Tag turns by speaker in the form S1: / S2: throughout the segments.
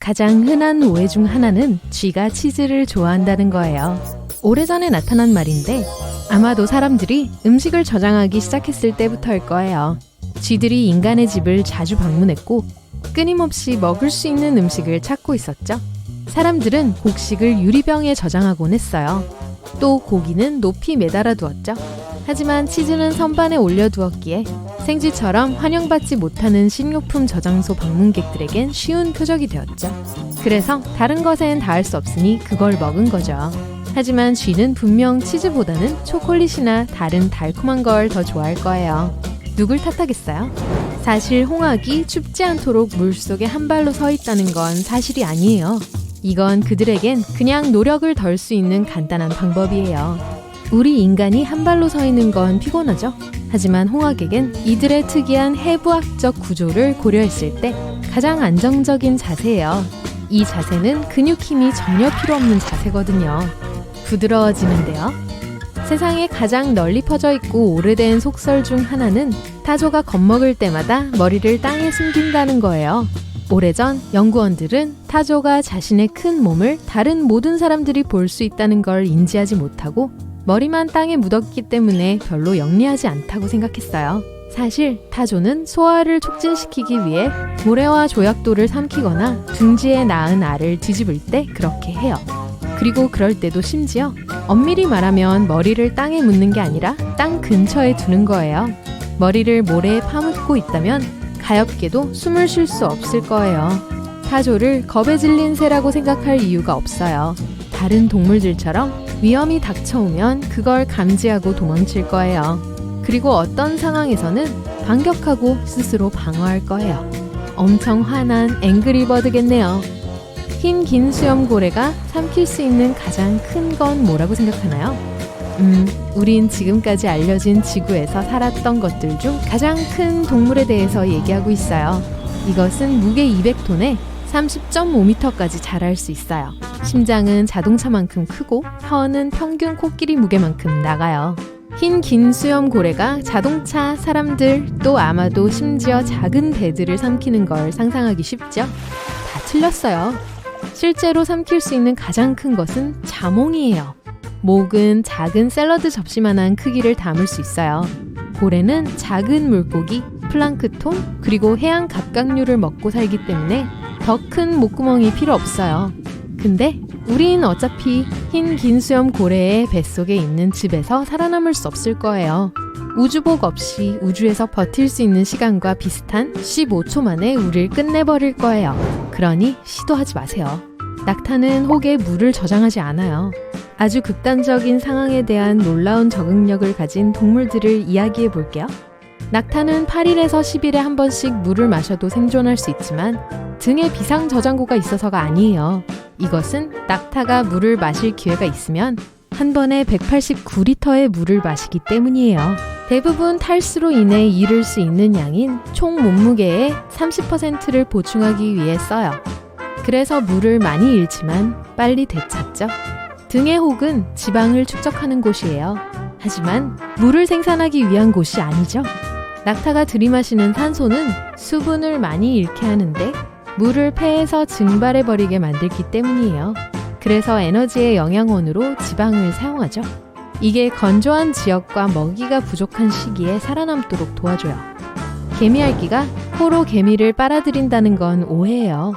S1: 가장 흔한 오해 중 하나는 쥐가 치즈를 좋아한다는 거예요. 오래전에 나타난 말인데 아마도 사람들이 음식을 저장하기 시작했을 때부터일 거예요. 쥐들이 인간의 집을 자주 방문했고 끊임없이 먹을 수 있는 음식을 찾고 있었죠. 사람들은 곡식을 유리병에 저장하곤 했어요. 또 고기는 높이 매달아 두었죠. 하지만 치즈는 선반에 올려두었기에 생쥐처럼 환영받지 못하는 식료품 저장소 방문객들에겐 쉬운 표적이 되었죠. 그래서 다른 것엔 닿을 수 없으니 그걸 먹은 거죠. 하지만 쥐는 분명 치즈보다는 초콜릿이나 다른 달콤한 걸 더 좋아할 거예요. 누굴 탓하겠어요? 사실 홍학이 춥지 않도록 물속에 한 발로 서 있다는 건 사실이 아니에요. 이건 그들에겐 그냥 노력을 덜 수 있는 간단한 방법이에요. 우리 인간이 한 발로 서 있는 건 피곤하죠? 하지만 홍학에겐 이들의 특이한 해부학적 구조를 고려했을 때 가장 안정적인 자세예요. 이 자세는 근육 힘이 전혀 필요 없는 자세거든요. 부드러워지는데요. 세상에 가장 널리 퍼져 있고 오래된 속설 중 하나는 타조가 겁먹을 때마다 머리를 땅에 숨긴다는 거예요. 오래전 연구원들은 타조가 자신의 큰 몸을 다른 모든 사람들이 볼 수 있다는 걸 인지하지 못하고 머리만 땅에 묻었기 때문에 별로 영리하지 않다고 생각했어요. 사실 타조는 소화를 촉진시키기 위해 모래와 조약돌을 삼키거나 둥지에 낳은 알을 뒤집을 때 그렇게 해요. 그리고 그럴 때도 심지어 엄밀히 말하면 머리를 땅에 묻는 게 아니라 땅 근처에 두는 거예요. 머리를 모래에 파묻고 있다면 가엾게도 숨을 쉴 수 없을 거예요. 타조를 겁에 질린 새라고 생각할 이유가 없어요. 다른 동물들처럼 위험이 닥쳐오면 그걸 감지하고 도망칠 거예요. 그리고 어떤 상황에서는 반격하고 스스로 방어할 거예요. 엄청 화난 앵그리버드겠네요. 흰 긴 수염고래가 삼킬 수 있는 가장 큰 건 뭐라고 생각하나요? 우린 지금까지 알려진 지구에서 살았던 것들 중 가장 큰 동물에 대해서 얘기하고 있어요. 이것은 무게 200톤에 30.5m까지 자랄 수 있어요. 심장은 자동차만큼 크고 혀는 평균 코끼리 무게만큼 나가요. 흰 긴 수염고래가 자동차, 사람들, 또 아마도 심지어 작은 배들을 삼키는 걸 상상하기 쉽죠? 다 틀렸어요. 실제로 삼킬 수 있는 가장 큰 것은 자몽이에요. 목은 작은 샐러드 접시만한 크기를 담을 수 있어요. 고래는 작은 물고기, 플랑크톤, 그리고 해양 갑각류를 먹고 살기 때문에 더 큰 목구멍이 필요 없어요. 근데 우린 어차피 흰 긴 수염 고래의 뱃속에 있는 집에서 살아남을 수 없을 거예요. 우주복 없이 우주에서 버틸 수 있는 시간과 비슷한 15초 만에 우릴 끝내버릴 거예요. 그러니 시도하지 마세요. 낙타는 혹에 물을 저장하지 않아요. 아주 극단적인 상황에 대한 놀라운 적응력을 가진 동물들을 이야기해 볼게요. 낙타는 8일에서 10일에 한 번씩 물을 마셔도 생존할 수 있지만 등에 비상 저장고가 있어서가 아니에요. 이것은 낙타가 물을 마실 기회가 있으면 한 번에 189리터의 물을 마시기 때문이에요. 대부분 탈수로 인해 잃을 수 있는 양인 총 몸무게의 30%를 보충하기 위해 써요. 그래서 물을 많이 잃지만 빨리 되찾죠. 등의 혹은 지방을 축적하는 곳이에요. 하지만 물을 생산하기 위한 곳이 아니죠. 낙타가 들이마시는 산소는 수분을 많이 잃게 하는데 물을 폐에서 증발해버리게 만들기 때문이에요. 그래서 에너지의 영양원으로 지방을 사용하죠. 이게 건조한 지역과 먹이가 부족한 시기에 살아남도록 도와줘요. 개미핥기가 코로 개미를 빨아들인다는 건 오해예요.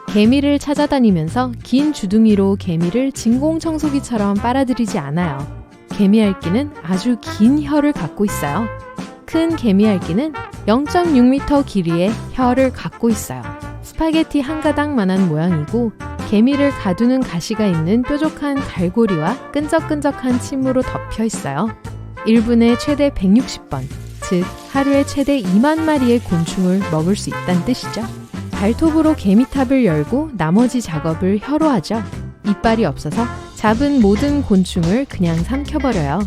S1: 개미를 찾아다니면서 긴 주둥이로 개미를 진공청소기처럼 빨아들이지 않아요. 개미핥기는 아주 긴 혀를 갖고 있어요. 큰 개미핥기는 0.6m 길이의 혀를 갖고 있어요. 스파게티 한 가닥만한 모양이고 개미를 가두는 가시가 있는 뾰족한 갈고리와 끈적끈적한 침으로 덮여 있어요. 1분에 최대 160번, 즉 하루에 최대 2만 마리의 곤충을 먹을 수 있다는 뜻이죠. 발톱으로 개미탑을 열고 나머지 작업을 혀로 하죠. 이빨이 없어서 잡은 모든 곤충을 그냥 삼켜버려요.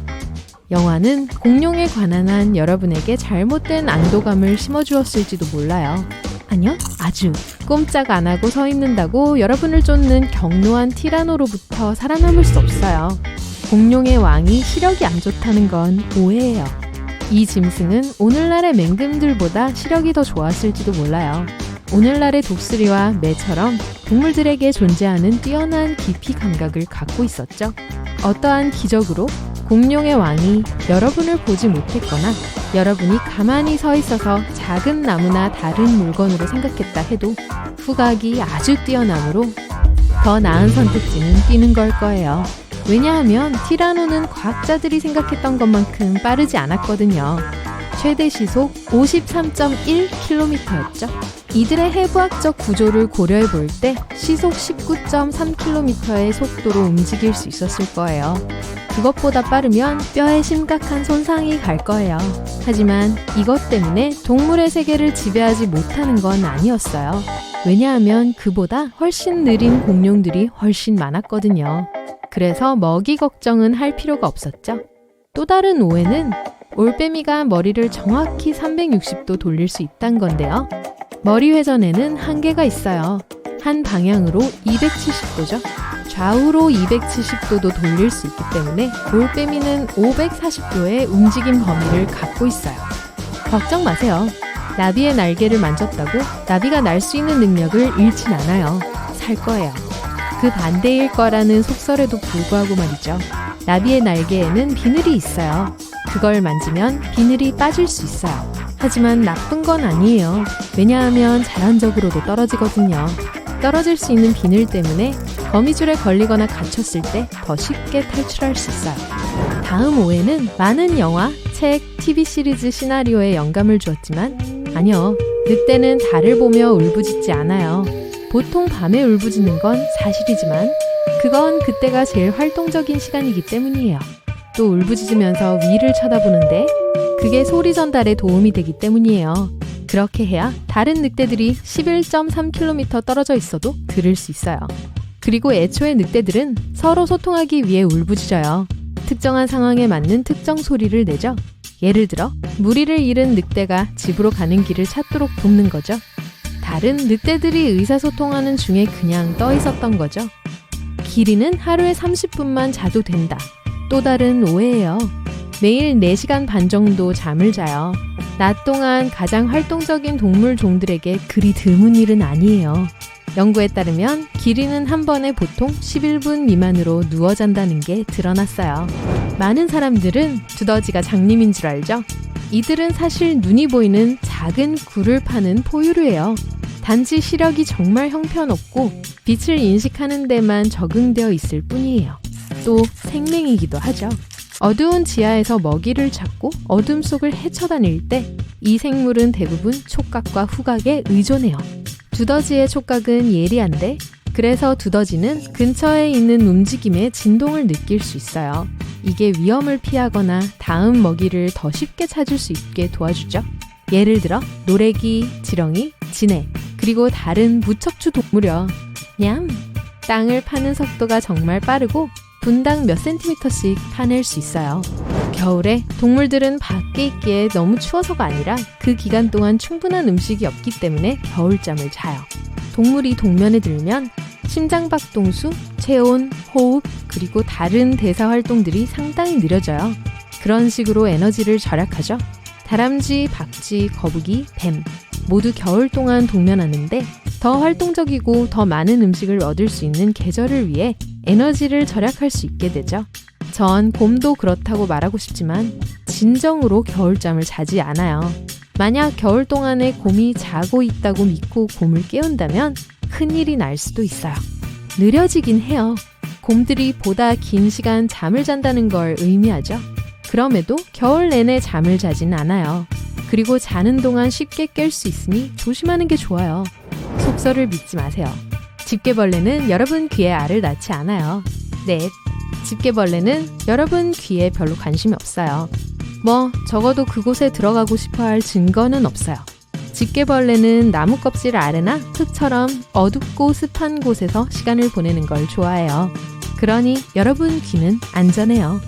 S1: 영화는 공룡에 관한 한 여러분에게 잘못된 안도감을 심어주었을지도 몰라요. 아니요, 아주 꼼짝 안 하고 서 있는다고 여러분을 쫓는 경노한 티라노로부터 살아남을 수 없어요. 공룡의 왕이 시력이 안 좋다는 건 오해예요. 이 짐승은 오늘날의 맹금들보다 시력이 더 좋았을지도 몰라요. 오늘날의 독수리와 매처럼 동물들에게 존재하는 뛰어난 깊이 감각을 갖고 있었죠. 어떠한 기적으로 공룡의 왕이 여러분을 보지 못했거나 여러분이 가만히 서 있어서 작은 나무나 다른 물건으로 생각했다 해도 후각이 아주 뛰어나므로 더 나은 선택지는 뛰는 걸 거예요. 왜냐하면 티라노는 과학자들이 생각했던 것만큼 빠르지 않았거든요. 최대 시속 53.1km였죠. 이들의 해부학적 구조를 고려해 볼 때 시속 19.3km의 속도로 움직일 수 있었을 거예요. 그것보다 빠르면 뼈에 심각한 손상이 갈 거예요. 하지만 이것 때문에 동물의 세계를 지배하지 못하는 건 아니었어요. 왜냐하면 그보다 훨씬 느린 공룡들이 훨씬 많았거든요. 그래서 먹이 걱정은 할 필요가 없었죠. 또 다른 오해는 올빼미가 머리를 정확히 360도 돌릴 수 있다는 건데요. 머리 회전에는 한계가 있어요. 한 방향으로 270도죠. 좌우로 270도도 돌릴 수 있기 때문에 올빼미는 540도의 움직임 범위를 갖고 있어요. 걱정 마세요. 나비의 날개를 만졌다고 나비가 날 수 있는 능력을 잃진 않아요. 살 거예요. 그 반대일 거라는 속설에도 불구하고 말이죠. 나비의 날개에는 비늘이 있어요. 그걸 만지면 비늘이 빠질 수 있어요. 하지만 나쁜 건 아니에요. 왜냐하면 자연적으로도 떨어지거든요. 떨어질 수 있는 비늘 때문에 거미줄에 걸리거나 갇혔을 때 더 쉽게 탈출할 수 있어요. 다음 오해는 많은 영화, 책, TV 시리즈 시나리오에 영감을 주었지만 아니요, 늑대는 달을 보며 울부짖지 않아요. 보통 밤에 울부짖는 건 사실이지만 그건 그때가 제일 활동적인 시간이기 때문이에요. 또 울부짖으면서 위를 쳐다보는데 그게 소리 전달에 도움이 되기 때문이에요. 그렇게 해야 다른 늑대들이 11.3km 떨어져 있어도 들을 수 있어요. 그리고 애초에 늑대들은 서로 소통하기 위해 울부짖어요. 특정한 상황에 맞는 특정 소리를 내죠. 예를 들어 무리를 잃은 늑대가 집으로 가는 길을 찾도록 돕는 거죠. 다른 늑대들이 의사소통하는 중에 그냥 떠 있었던 거죠. 기린은 하루에 30분만 자도 된다. 또 다른 오해예요. 매일 4시간 반 정도 잠을 자요. 낮 동안 가장 활동적인 동물 종들에게 그리 드문 일은 아니에요. 연구에 따르면 기린은 한 번에 보통 11분 미만으로 누워 잔다는 게 드러났어요. 많은 사람들은 두더지가 장님인 줄 알죠? 이들은 사실 눈이 보이는 작은 굴을 파는 포유류예요. 단지 시력이 정말 형편없고 빛을 인식하는 데만 적응되어 있을 뿐이에요. 또 생맹이기도 하죠. 어두운 지하에서 먹이를 찾고 어둠 속을 헤쳐다닐 때 이 생물은 대부분 촉각과 후각에 의존해요. 두더지의 촉각은 예리한데 그래서 두더지는 근처에 있는 움직임의 진동을 느낄 수 있어요. 이게 위험을 피하거나 다음 먹이를 더 쉽게 찾을 수 있게 도와주죠. 예를 들어 노래기, 지렁이, 진해, 그리고 다른 무척추 동물이요. 냠! 땅을 파는 속도가 정말 빠르고 분당 몇 센티미터씩 파낼 수 있어요. 겨울에 동물들은 밖에 있기에 너무 추워서가 아니라 그 기간 동안 충분한 음식이 없기 때문에 겨울잠을 자요. 동물이 동면에 들면 심장박동수, 체온, 호흡, 그리고 다른 대사 활동들이 상당히 느려져요. 그런 식으로 에너지를 절약하죠. 다람쥐, 박쥐, 거북이, 뱀 모두 겨울 동안 동면하는데 더 활동적이고 더 많은 음식을 얻을 수 있는 계절을 위해 에너지를 절약할 수 있게 되죠. 전 곰도 그렇다고 말하고 싶지만 진정으로 겨울잠을 자지 않아요. 만약 겨울 동안에 곰이 자고 있다고 믿고 곰을 깨운다면 큰일이 날 수도 있어요. 느려지긴 해요. 곰들이 보다 긴 시간 잠을 잔다는 걸 의미하죠. 그럼에도 겨울 내내 잠을 자진 않아요. 그리고 자는 동안 쉽게 깰 수 있으니 조심하는 게 좋아요. 속설을 믿지 마세요. 집게벌레는 여러분 귀에 알을 낳지 않아요. 네, 집게벌레는 여러분 귀에 별로 관심이 없어요. 적어도 그곳에 들어가고 싶어할 증거는 없어요. 집게벌레는 나무 껍질 아래나 흙처럼 어둡고 습한 곳에서 시간을 보내는 걸 좋아해요. 그러니 여러분 귀는 안전해요.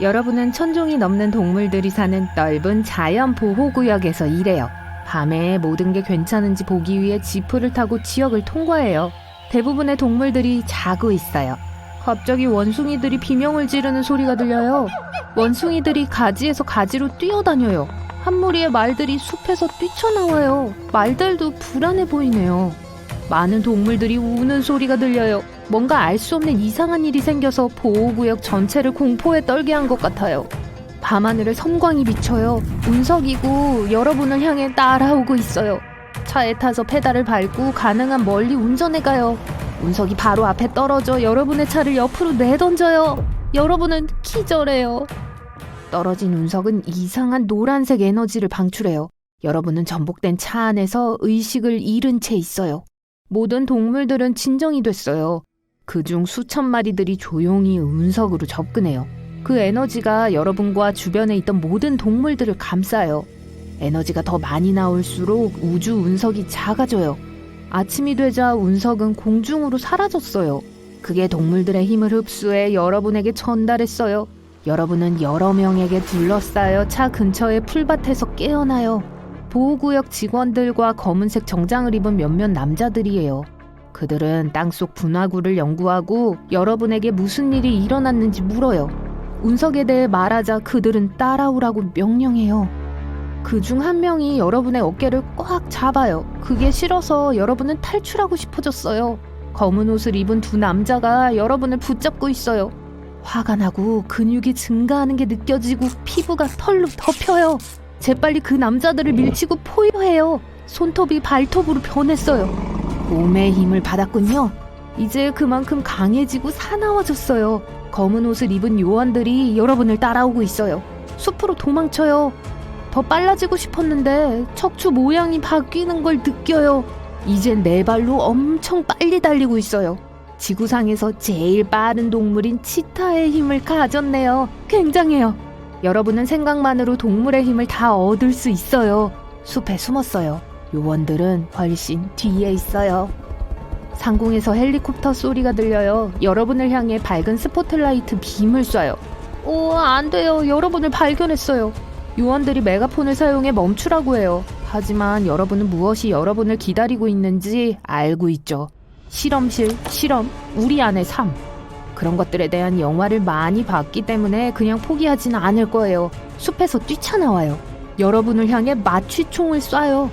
S2: 여러분은 1000종이 넘는 동물들이 사는 넓은 자연보호구역에서 일해요. 밤에 모든 게 괜찮은지 보기 위해 지프를 타고 지역을 통과해요. 대부분의 동물들이 자고 있어요. 갑자기 원숭이들이 비명을 지르는 소리가 들려요. 원숭이들이 가지에서 가지로 뛰어다녀요. 한 무리의 말들이 숲에서 뛰쳐나와요. 말들도 불안해 보이네요. 많은 동물들이 우는 소리가 들려요. 뭔가 알 수 없는 이상한 일이 생겨서 보호구역 전체를 공포에 떨게 한 것 같아요. 밤하늘에 섬광이 비쳐요. 운석이고 여러분을 향해 따라오고 있어요. 차에 타서 페달을 밟고 가능한 멀리 운전해 가요. 운석이 바로 앞에 떨어져 여러분의 차를 옆으로 내던져요. 여러분은 기절해요. 떨어진 운석은 이상한 노란색 에너지를 방출해요. 여러분은 전복된 차 안에서 의식을 잃은 채 있어요. 모든 동물들은 진정이 됐어요. 그중 수천 마리들이 조용히 운석으로 접근해요. 그 에너지가 여러분과 주변에 있던 모든 동물들을 감싸요. 에너지가 더 많이 나올수록 우주 운석이 작아져요. 아침이 되자 운석은 공중으로 사라졌어요. 그게 동물들의 힘을 흡수해 여러분에게 전달했어요. 여러분은 여러 명에게 둘러싸여 차 근처의 풀밭에서 깨어나요. 보호구역 직원들과 검은색 정장을 입은 몇몇 남자들이에요. 그들은 땅속 분화구를 연구하고 여러분에게 무슨 일이 일어났는지 물어요. 운석에 대해 말하자 그들은 따라오라고 명령해요. 그중 한 명이 여러분의 어깨를 꽉 잡아요. 그게 싫어서 여러분은 탈출하고 싶어졌어요. 검은 옷을 입은 두 남자가 여러분을 붙잡고 있어요. 화가 나고 근육이 증가하는 게 느껴지고 피부가 털로 덮여요. 재빨리 그 남자들을 밀치고 포효해요. 손톱이 발톱으로 변했어요. 몸의 힘을 받았군요. 이제 그만큼 강해지고 사나워졌어요. 검은 옷을 입은 요원들이 여러분을 따라오고 있어요. 숲으로 도망쳐요. 더 빨라지고 싶었는데 척추 모양이 바뀌는 걸 느껴요. 이젠 네 발로 엄청 빨리 달리고 있어요. 지구상에서 제일 빠른 동물인 치타의 힘을 가졌네요. 굉장해요. 여러분은 생각만으로 동물의 힘을 다 얻을 수 있어요. 숲에 숨었어요. 요원들은 훨씬 뒤에 있어요. 상공에서 헬리콥터 소리가 들려요. 여러분을 향해 밝은 스포트라이트 빔을 쏴요. 안 돼요. 여러분을 발견했어요. 요원들이 메가폰을 사용해 멈추라고 해요. 하지만 여러분은 무엇이 여러분을 기다리고 있는지 알고 있죠. 실험실, 실험, 우리 안의 삶. 그런 것들에 대한 영화를 많이 봤기 때문에 그냥 포기하지는 않을 거예요. 숲에서 뛰쳐나와요. 여러분을 향해 마취총을 쏴요.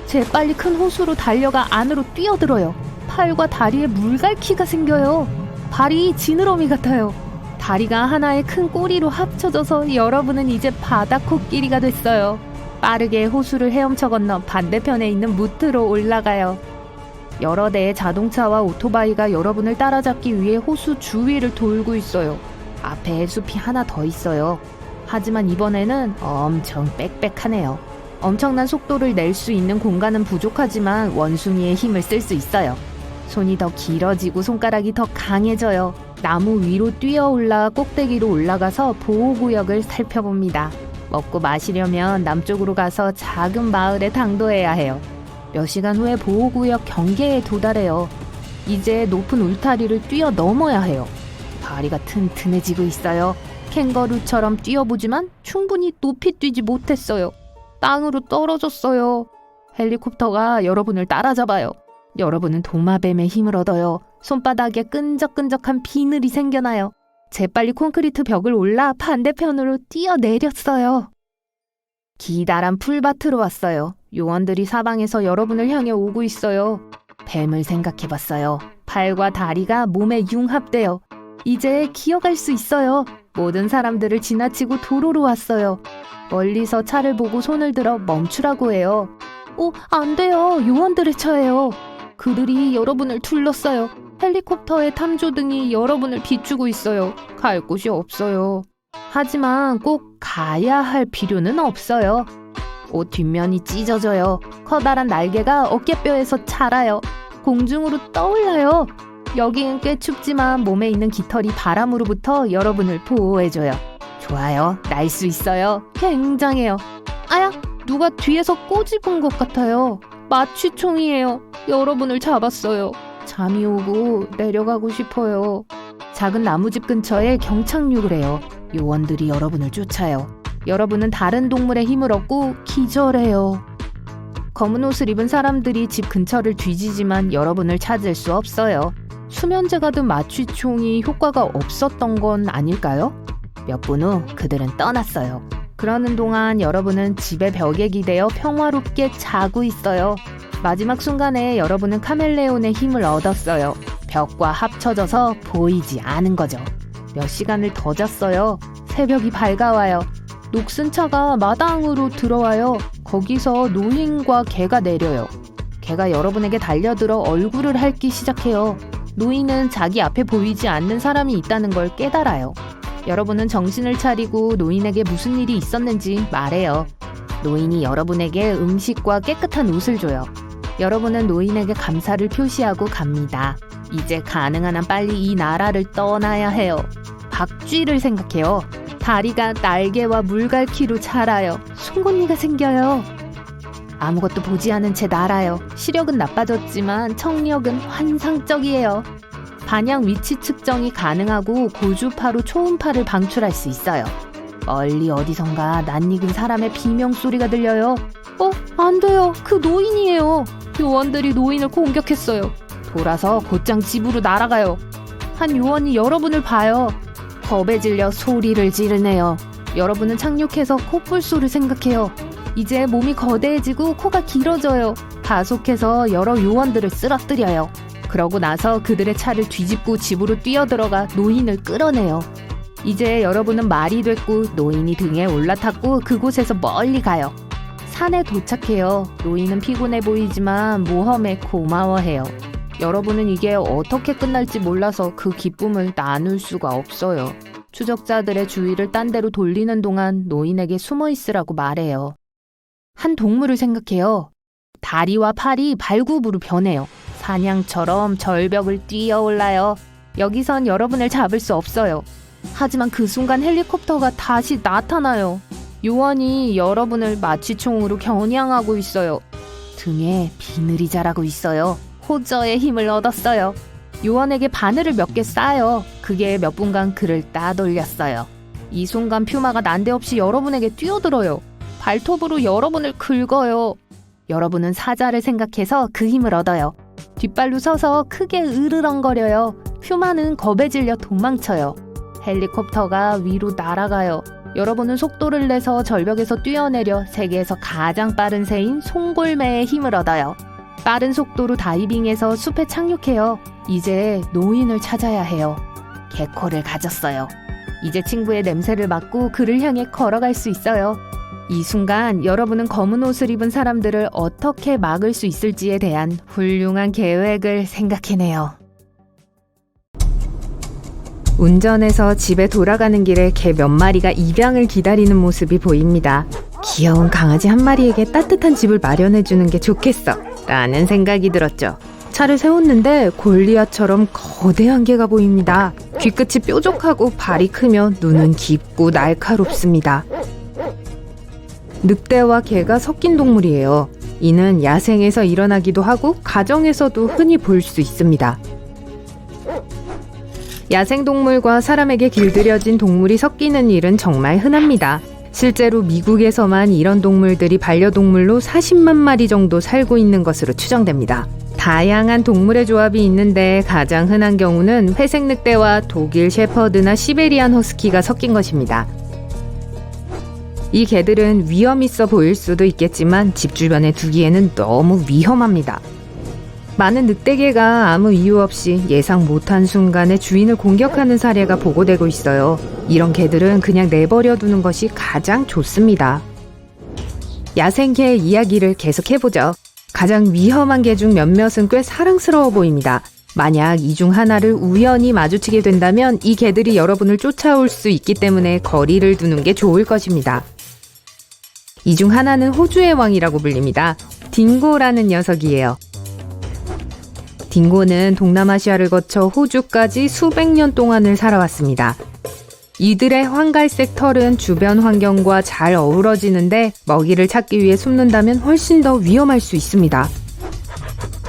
S2: 재빨리 큰 호수로 달려가 안으로 뛰어들어요. 팔과 다리에 물갈퀴가 생겨요. 발이 지느러미 같아요. 다리가 하나의 큰 꼬리로 합쳐져서 여러분은 이제 바다 코끼리가 됐어요. 빠르게 호수를 헤엄쳐 건너 반대편에 있는 무트로 올라가요. 여러 대의 자동차와 오토바이가 여러분을 따라잡기 위해 호수 주위를 돌고 있어요. 앞에 숲이 하나 더 있어요. 하지만 이번에는 엄청 빽빽하네요. 엄청난 속도를 낼 수 있는 공간은 부족하지만 원숭이의 힘을 쓸 수 있어요. 손이 더 길어지고 손가락이 더 강해져요. 나무 위로 뛰어올라 꼭대기로 올라가서 보호구역을 살펴봅니다. 먹고 마시려면 남쪽으로 가서 작은 마을에 당도해야 해요. 몇 시간 후에 보호구역 경계에 도달해요. 이제 높은 울타리를 뛰어넘어야 해요. 다리가 튼튼해지고 있어요. 캥거루처럼 뛰어보지만 충분히 높이 뛰지 못했어요. 땅으로 떨어졌어요. 헬리콥터가 여러분을 따라잡아요. 여러분은 도마뱀의 힘을 얻어요. 손바닥에 끈적끈적한 비늘이 생겨나요. 재빨리 콘크리트 벽을 올라 반대편으로 뛰어내렸어요. 기다란 풀밭으로 왔어요. 요원들이 사방에서 여러분을 향해 오고 있어요. 뱀을 생각해봤어요. 팔과 다리가 몸에 융합돼요. 이제 기어갈 수 있어요. 모든 사람들을 지나치고 도로로 왔어요. 멀리서 차를 보고 손을 들어 멈추라고 해요. 안 돼요. 요원들의 차예요. 그들이 여러분을 둘러싸요. 헬리콥터의 탐조등이 여러분을 비추고 있어요. 갈 곳이 없어요. 하지만 꼭 가야 할 필요는 없어요. 옷 뒷면이 찢어져요. 커다란 날개가 어깨뼈에서 자라요. 공중으로 떠올라요. 여긴 꽤 춥지만 몸에 있는 깃털이 바람으로부터 여러분을 보호해줘요. 좋아요. 날 수 있어요. 굉장해요. 아야, 누가 뒤에서 꼬집은 것 같아요. 마취총이에요. 여러분을 잡았어요. 잠이 오고 내려가고 싶어요. 작은 나무집 근처에 경착륙을 해요. 요원들이 여러분을 쫓아요. 여러분은 다른 동물의 힘을 얻고 기절해요. 검은 옷을 입은 사람들이 집 근처를 뒤지지만 여러분을 찾을 수 없어요. 수면제가 든 마취총이 효과가 없었던 건 아닐까요? 몇 분 후 그들은 떠났어요. 그러는 동안 여러분은 집의 벽에 기대어 평화롭게 자고 있어요. 마지막 순간에 여러분은 카멜레온의 힘을 얻었어요. 벽과 합쳐져서 보이지 않은 거죠. 몇 시간을 더 잤어요. 새벽이 밝아와요. 녹슨 차가 마당으로 들어와요. 거기서 노인과 개가 내려요. 개가 여러분에게 달려들어 얼굴을 핥기 시작해요. 노인은 자기 앞에 보이지 않는 사람이 있다는 걸 깨달아요. 여러분은 정신을 차리고 노인에게 무슨 일이 있었는지 말해요. 노인이 여러분에게 음식과 깨끗한 옷을 줘요. 여러분은 노인에게 감사를 표시하고 갑니다. 이제 가능한 한 빨리 이 나라를 떠나야 해요. 박쥐를 생각해요. 다리가 날개와 물갈퀴로 자라요. 송곳니가 생겨요. 아무것도 보지 않은 채 날아요. 시력은 나빠졌지만 청력은 환상적이에요. 반향 위치 측정이 가능하고 고주파로 초음파를 방출할 수 있어요. 멀리 어디선가 낯익은 사람의 비명소리가 들려요. 안 돼요. 그 노인이에요. 요원들이 노인을 공격했어요. 돌아서 곧장 집으로 날아가요. 한 요원이 여러분을 봐요. 겁에 질려 소리를 지르네요. 여러분은 착륙해서 코뿔소를 생각해요. 이제 몸이 거대해지고 코가 길어져요. 가속해서 여러 요원들을 쓰러뜨려요. 그러고 나서 그들의 차를 뒤집고 집으로 뛰어들어가 노인을 끌어내요. 이제 여러분은 말이 됐고 노인이 등에 올라탔고 그곳에서 멀리 가요. 산에 도착해요. 노인은 피곤해 보이지만 모험에 고마워해요. 여러분은 이게 어떻게 끝날지 몰라서 그 기쁨을 나눌 수가 없어요. 추적자들의 주의를 딴 데로 돌리는 동안 노인에게 숨어 있으라고 말해요. 한 동물을 생각해요. 다리와 팔이 발굽으로 변해요. 사냥처럼 절벽을 뛰어올라요. 여기선 여러분을 잡을 수 없어요. 하지만 그 순간 헬리콥터가 다시 나타나요. 요원이 여러분을 마취총으로 겨냥하고 있어요. 등에 비늘이 자라고 있어요. 호저의 힘을 얻었어요. 요원에게 바늘을 몇 개 쏴요. 그게 몇 분간 그를 따돌렸어요. 이 순간 퓨마가 난데없이 여러분에게 뛰어들어요. 발톱으로 여러분을 긁어요. 여러분은 사자를 생각해서 그 힘을 얻어요. 뒷발로 서서 크게 으르렁거려요. 퓨마는 겁에 질려 도망쳐요. 헬리콥터가 위로 날아가요. 여러분은 속도를 내서 절벽에서 뛰어내려 세계에서 가장 빠른 새인 송골매의 힘을 얻어요. 빠른 속도로 다이빙해서 숲에 착륙해요. 이제 노인을 찾아야 해요. 개코를 가졌어요. 이제 친구의 냄새를 맡고 그를 향해 걸어갈 수 있어요. 이 순간 여러분은 검은 옷을 입은 사람들을 어떻게 막을 수 있을지에 대한 훌륭한 계획을 생각해내요. 운전해서 집에 돌아가는 길에 개 몇 마리가 입양을 기다리는 모습이 보입니다. 귀여운 강아지 한 마리에게 따뜻한 집을 마련해주는 게 좋겠어 라는 생각이 들었죠. 차를 세웠는데 골리앗처럼 거대한 개가 보입니다. 귀끝이 뾰족하고 발이 크며 눈은 깊고 날카롭습니다. 늑대와 개가 섞인 동물이에요. 이는 야생에서 일어나기도 하고 가정에서도 흔히 볼 수 있습니다. 야생동물과 사람에게 길들여진 동물이 섞이는 일은 정말 흔합니다. 실제로 미국에서만 이런 동물들이 반려동물로 40만 마리 정도 살고 있는 것으로 추정됩니다. 다양한 동물의 조합이 있는데 가장 흔한 경우는 회색 늑대와 독일 셰퍼드나 시베리안 허스키가 섞인 것입니다. 이 개들은 위험 있어 보일 수도 있겠지만 집 주변에 두기에는 너무 위험합니다. 많은 늑대개가 아무 이유 없이 예상 못한 순간에 주인을 공격하는 사례가 보고되고 있어요. 이런 개들은 그냥 내버려 두는 것이 가장 좋습니다. 야생개 이야기를 계속해보죠. 가장 위험한 개 중 몇몇은 꽤 사랑스러워 보입니다. 만약 이 중 하나를 우연히 마주치게 된다면 이 개들이 여러분을 쫓아올 수 있기 때문에 거리를 두는 게 좋을 것입니다. 이 중 하나는 호주의 왕이라고 불립니다. 딩고라는 녀석이에요. 딩고는 동남아시아를 거쳐 호주까지 수백 년 동안을 살아왔습니다. 이들의 황갈색 털은 주변 환경과 잘 어우러지는데 먹이를 찾기 위해 숨는다면 훨씬 더 위험할 수 있습니다.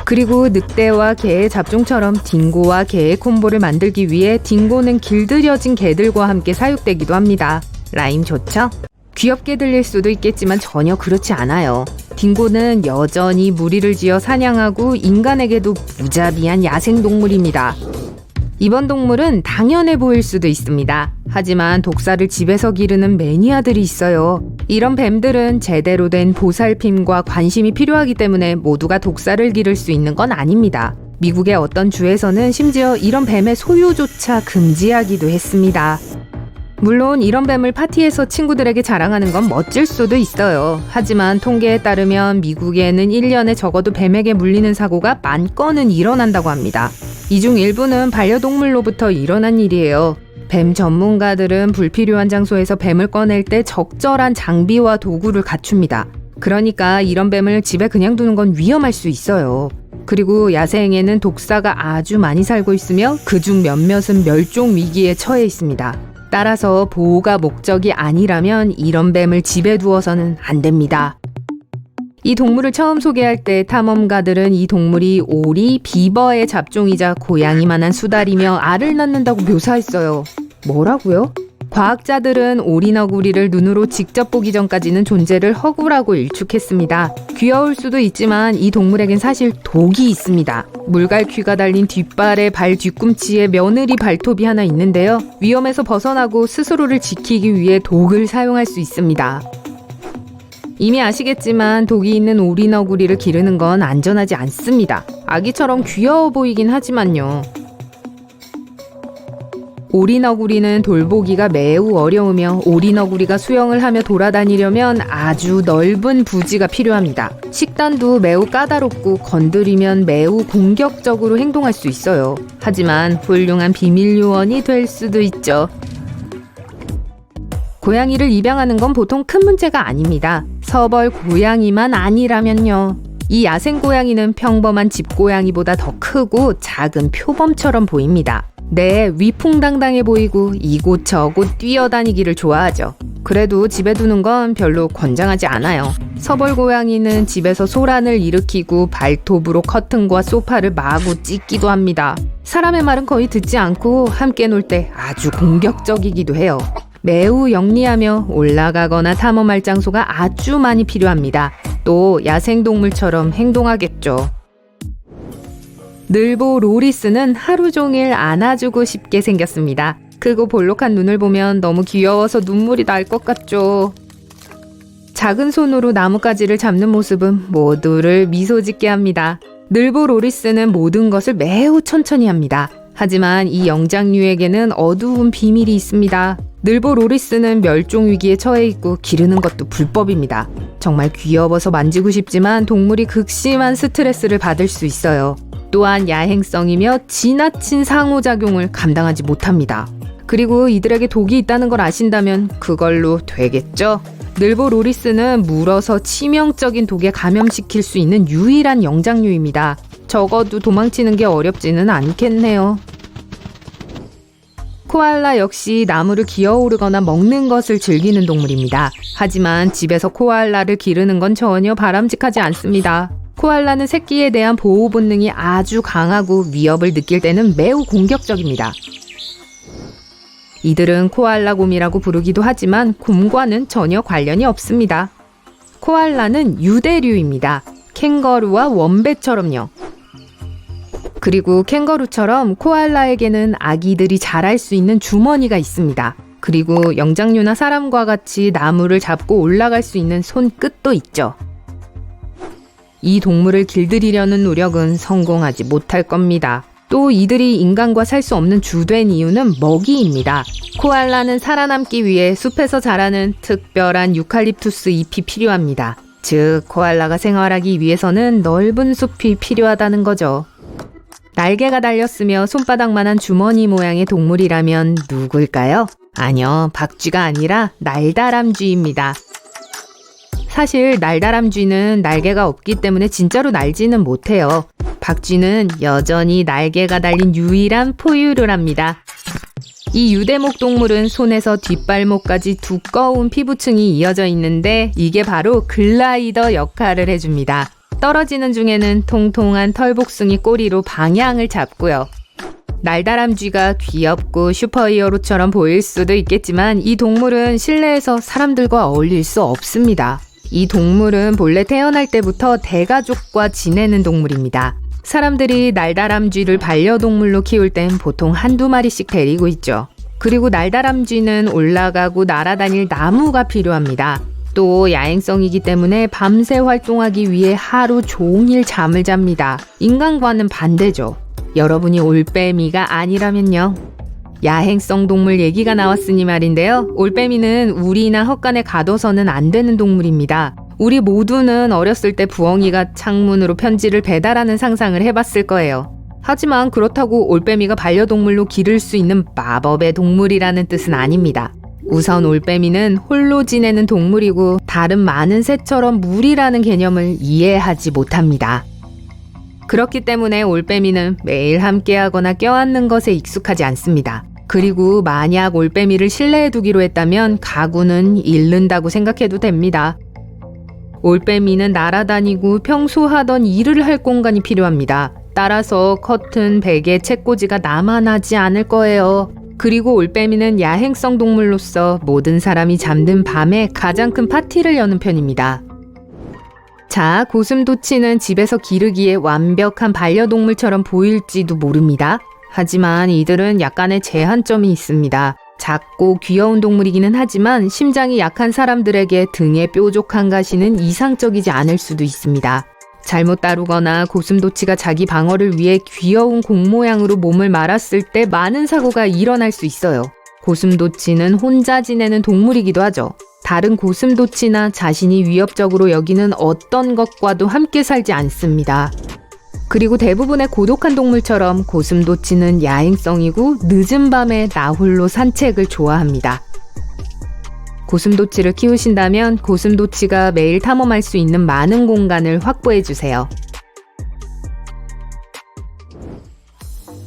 S2: 그리고 늑대와 개의 잡종처럼 딩고와 개의 콤보를 만들기 위해 딩고는 길들여진 개들과 함께 사육되기도 합니다. 라임 좋죠? 귀엽게 들릴 수도 있겠지만 전혀 그렇지 않아요. 딩고는 여전히 무리를 지어 사냥하고 인간에게도 무자비한 야생동물입니다. 이번 동물은 당연해 보일 수도 있습니다. 하지만 독사를 집에서 기르는 매니아들이 있어요. 이런 뱀들은 제대로 된 보살핌과 관심이 필요하기 때문에 모두가 독사를 기를 수 있는 건 아닙니다. 미국의 어떤 주에서는 심지어 이런 뱀의 소유조차 금지하기도 했습니다. 물론 이런 뱀을 파티에서 친구들에게 자랑하는 건 멋질 수도 있어요. 하지만 통계에 따르면 미국에는 1년에 적어도 뱀에게 물리는 사고가 10,000건은 일어난다고 합니다. 이 중 일부는 반려동물로부터 일어난 일이에요. 뱀 전문가들은 불필요한 장소에서 뱀을 꺼낼 때 적절한 장비와 도구를 갖춥니다. 그러니까 이런 뱀을 집에 그냥 두는 건 위험할 수 있어요. 그리고 야생에는 독사가 아주 많이 살고 있으며 그중 몇몇은 멸종 위기에 처해 있습니다. 따라서 보호가 목적이 아니라면 이런 뱀을 집에 두어서는 안 됩니다. 이 동물을 처음 소개할 때 탐험가들은 이 동물이 오리, 비버의 잡종이자 고양이만한 수달이며 알을 낳는다고 묘사했어요. 뭐라고요? 과학자들은 오리너구리를 눈으로 직접 보기 전까지는 존재를 허구라고 일축했습니다. 귀여울 수도 있지만 이 동물에겐 사실 독이 있습니다. 물갈퀴가 달린 뒷발에 발 뒤꿈치에 며느리 발톱이 하나 있는데요. 위험에서 벗어나고 스스로를 지키기 위해 독을 사용할 수 있습니다. 이미 아시겠지만 독이 있는 오리너구리를 기르는 건 안전하지 않습니다. 아기처럼 귀여워 보이긴 하지만요. 오리너구리는 돌보기가 매우 어려우며 오리너구리가 수영을 하며 돌아다니려면 아주 넓은 부지가 필요합니다. 식단도 매우 까다롭고 건드리면 매우 공격적으로 행동할 수 있어요. 하지만 훌륭한 비밀 요원이 될 수도 있죠. 고양이를 입양하는 건 보통 큰 문제가 아닙니다. 서벌 고양이만 아니라면요. 이 야생 고양이는 평범한 집 고양이보다 더 크고 작은 표범처럼 보입니다. 네, 위풍당당해 보이고 이곳저곳 뛰어다니기를 좋아하죠. 그래도 집에 두는 건 별로 권장하지 않아요. 서벌 고양이는 집에서 소란을 일으키고 발톱으로 커튼과 소파를 마구 찢기도 합니다. 사람의 말은 거의 듣지 않고 함께 놀 때 아주 공격적이기도 해요. 매우 영리하며 올라가거나 탐험할 장소가 아주 많이 필요합니다. 또 야생동물처럼 행동하겠죠. 늘보 로리스는 하루 종일 안아주고 싶게 생겼습니다. 크고 볼록한 눈을 보면 너무 귀여워서 눈물이 날 것 같죠. 작은 손으로 나뭇가지를 잡는 모습은 모두를 미소 짓게 합니다. 늘보 로리스는 모든 것을 매우 천천히 합니다. 하지만 이 영장류에게는 어두운 비밀이 있습니다. 늘보 로리스는 멸종 위기에 처해 있고 기르는 것도 불법입니다. 정말 귀여워서 만지고 싶지만 동물이 극심한 스트레스를 받을 수 있어요. 또한 야행성이며 지나친 상호작용을 감당하지 못합니다. 그리고 이들에게 독이 있다는 걸 아신다면 그걸로 되겠죠? 늘보 로리스는 물어서 치명적인 독에 감염시킬 수 있는 유일한 영장류입니다. 적어도 도망치는 게 어렵지는 않겠네요. 코알라 역시 나무를 기어오르거나 먹는 것을 즐기는 동물입니다. 하지만 집에서 코알라를 기르는 건 전혀 바람직하지 않습니다. 코알라는 새끼에 대한 보호 본능이 아주 강하고 위협을 느낄 때는 매우 공격적입니다. 이들은 코알라 곰이라고 부르기도 하지만 곰과는 전혀 관련이 없습니다. 코알라는 유대류입니다. 캥거루와 원배처럼요. 그리고 캥거루처럼 코알라에게는 아기들이 자랄 수 있는 주머니가 있습니다. 그리고 영장류나 사람과 같이 나무를 잡고 올라갈 수 있는 손끝도 있죠. 이 동물을 길들이려는 노력은 성공하지 못할 겁니다. 또 이들이 인간과 살 수 없는 주된 이유는 먹이입니다. 코알라는 살아남기 위해 숲에서 자라는 특별한 유칼립투스 잎이 필요합니다. 즉, 코알라가 생활하기 위해서는 넓은 숲이 필요하다는 거죠. 날개가 달렸으며 손바닥만한 주머니 모양의 동물이라면 누굴까요? 아니요, 박쥐가 아니라 날다람쥐입니다. 사실 날다람쥐는 날개가 없기 때문에 진짜로 날지는 못해요. 박쥐는 여전히 날개가 달린 유일한 포유를 합니다. 이 유대목 동물은 손에서 뒷발목까지 두꺼운 피부층이 이어져 있는데 이게 바로 글라이더 역할을 해줍니다. 떨어지는 중에는 통통한 털복숭이 꼬리로 방향을 잡고요. 날다람쥐가 귀엽고 슈퍼히어로처럼 보일 수도 있겠지만 이 동물은 실내에서 사람들과 어울릴 수 없습니다. 이 동물은 본래 태어날 때부터 대가족과 지내는 동물입니다. 사람들이 날다람쥐를 반려동물로 키울 땐 보통 한두 마리씩 데리고 있죠. 그리고 날다람쥐는 올라가고 날아다닐 나무가 필요합니다. 또 야행성이기 때문에 밤새 활동하기 위해 하루 종일 잠을 잡니다. 인간과는 반대죠. 여러분이 올빼미가 아니라면요. 야행성 동물 얘기가 나왔으니 말인데요. 올빼미는 우리나 헛간에 가둬서는 안 되는 동물입니다. 우리 모두는 어렸을 때 부엉이가 창문으로 편지를 배달하는 상상을 해봤을 거예요. 하지만 그렇다고 올빼미가 반려동물로 기를 수 있는 마법의 동물이라는 뜻은 아닙니다. 우선 올빼미는 홀로 지내는 동물이고 다른 많은 새처럼 무리라는 개념을 이해하지 못합니다. 그렇기 때문에 올빼미는 매일 함께하거나 껴안는 것에 익숙하지 않습니다. 그리고 만약 올빼미를 실내에 두기로 했다면 가구는 잃는다고 생각해도 됩니다. 올빼미는 날아다니고 평소 하던 일을 할 공간이 필요합니다. 따라서 커튼, 베개, 책꽂이가 나만하지 않을 거예요. 그리고 올빼미는 야행성 동물로서 모든 사람이 잠든 밤에 가장 큰 파티를 여는 편입니다. 자, 고슴도치는 집에서 기르기에 완벽한 반려동물처럼 보일지도 모릅니다. 하지만 이들은 약간의 제한점이 있습니다. 작고 귀여운 동물이기는 하지만 심장이 약한 사람들에게 등에 뾰족한 가시는 이상적이지 않을 수도 있습니다. 잘못 다루거나 고슴도치가 자기 방어를 위해 귀여운 공 모양으로 몸을 말았을 때 많은 사고가 일어날 수 있어요. 고슴도치는 혼자 지내는 동물이기도 하죠. 다른 고슴도치나 자신이 위협적으로 여기는 어떤 것과도 함께 살지 않습니다. 그리고 대부분의 고독한 동물처럼 고슴도치는 야행성이고 늦은 밤에 나 홀로 산책을 좋아합니다. 고슴도치를 키우신다면 고슴도치가 매일 탐험할 수 있는 많은 공간을 확보해 주세요.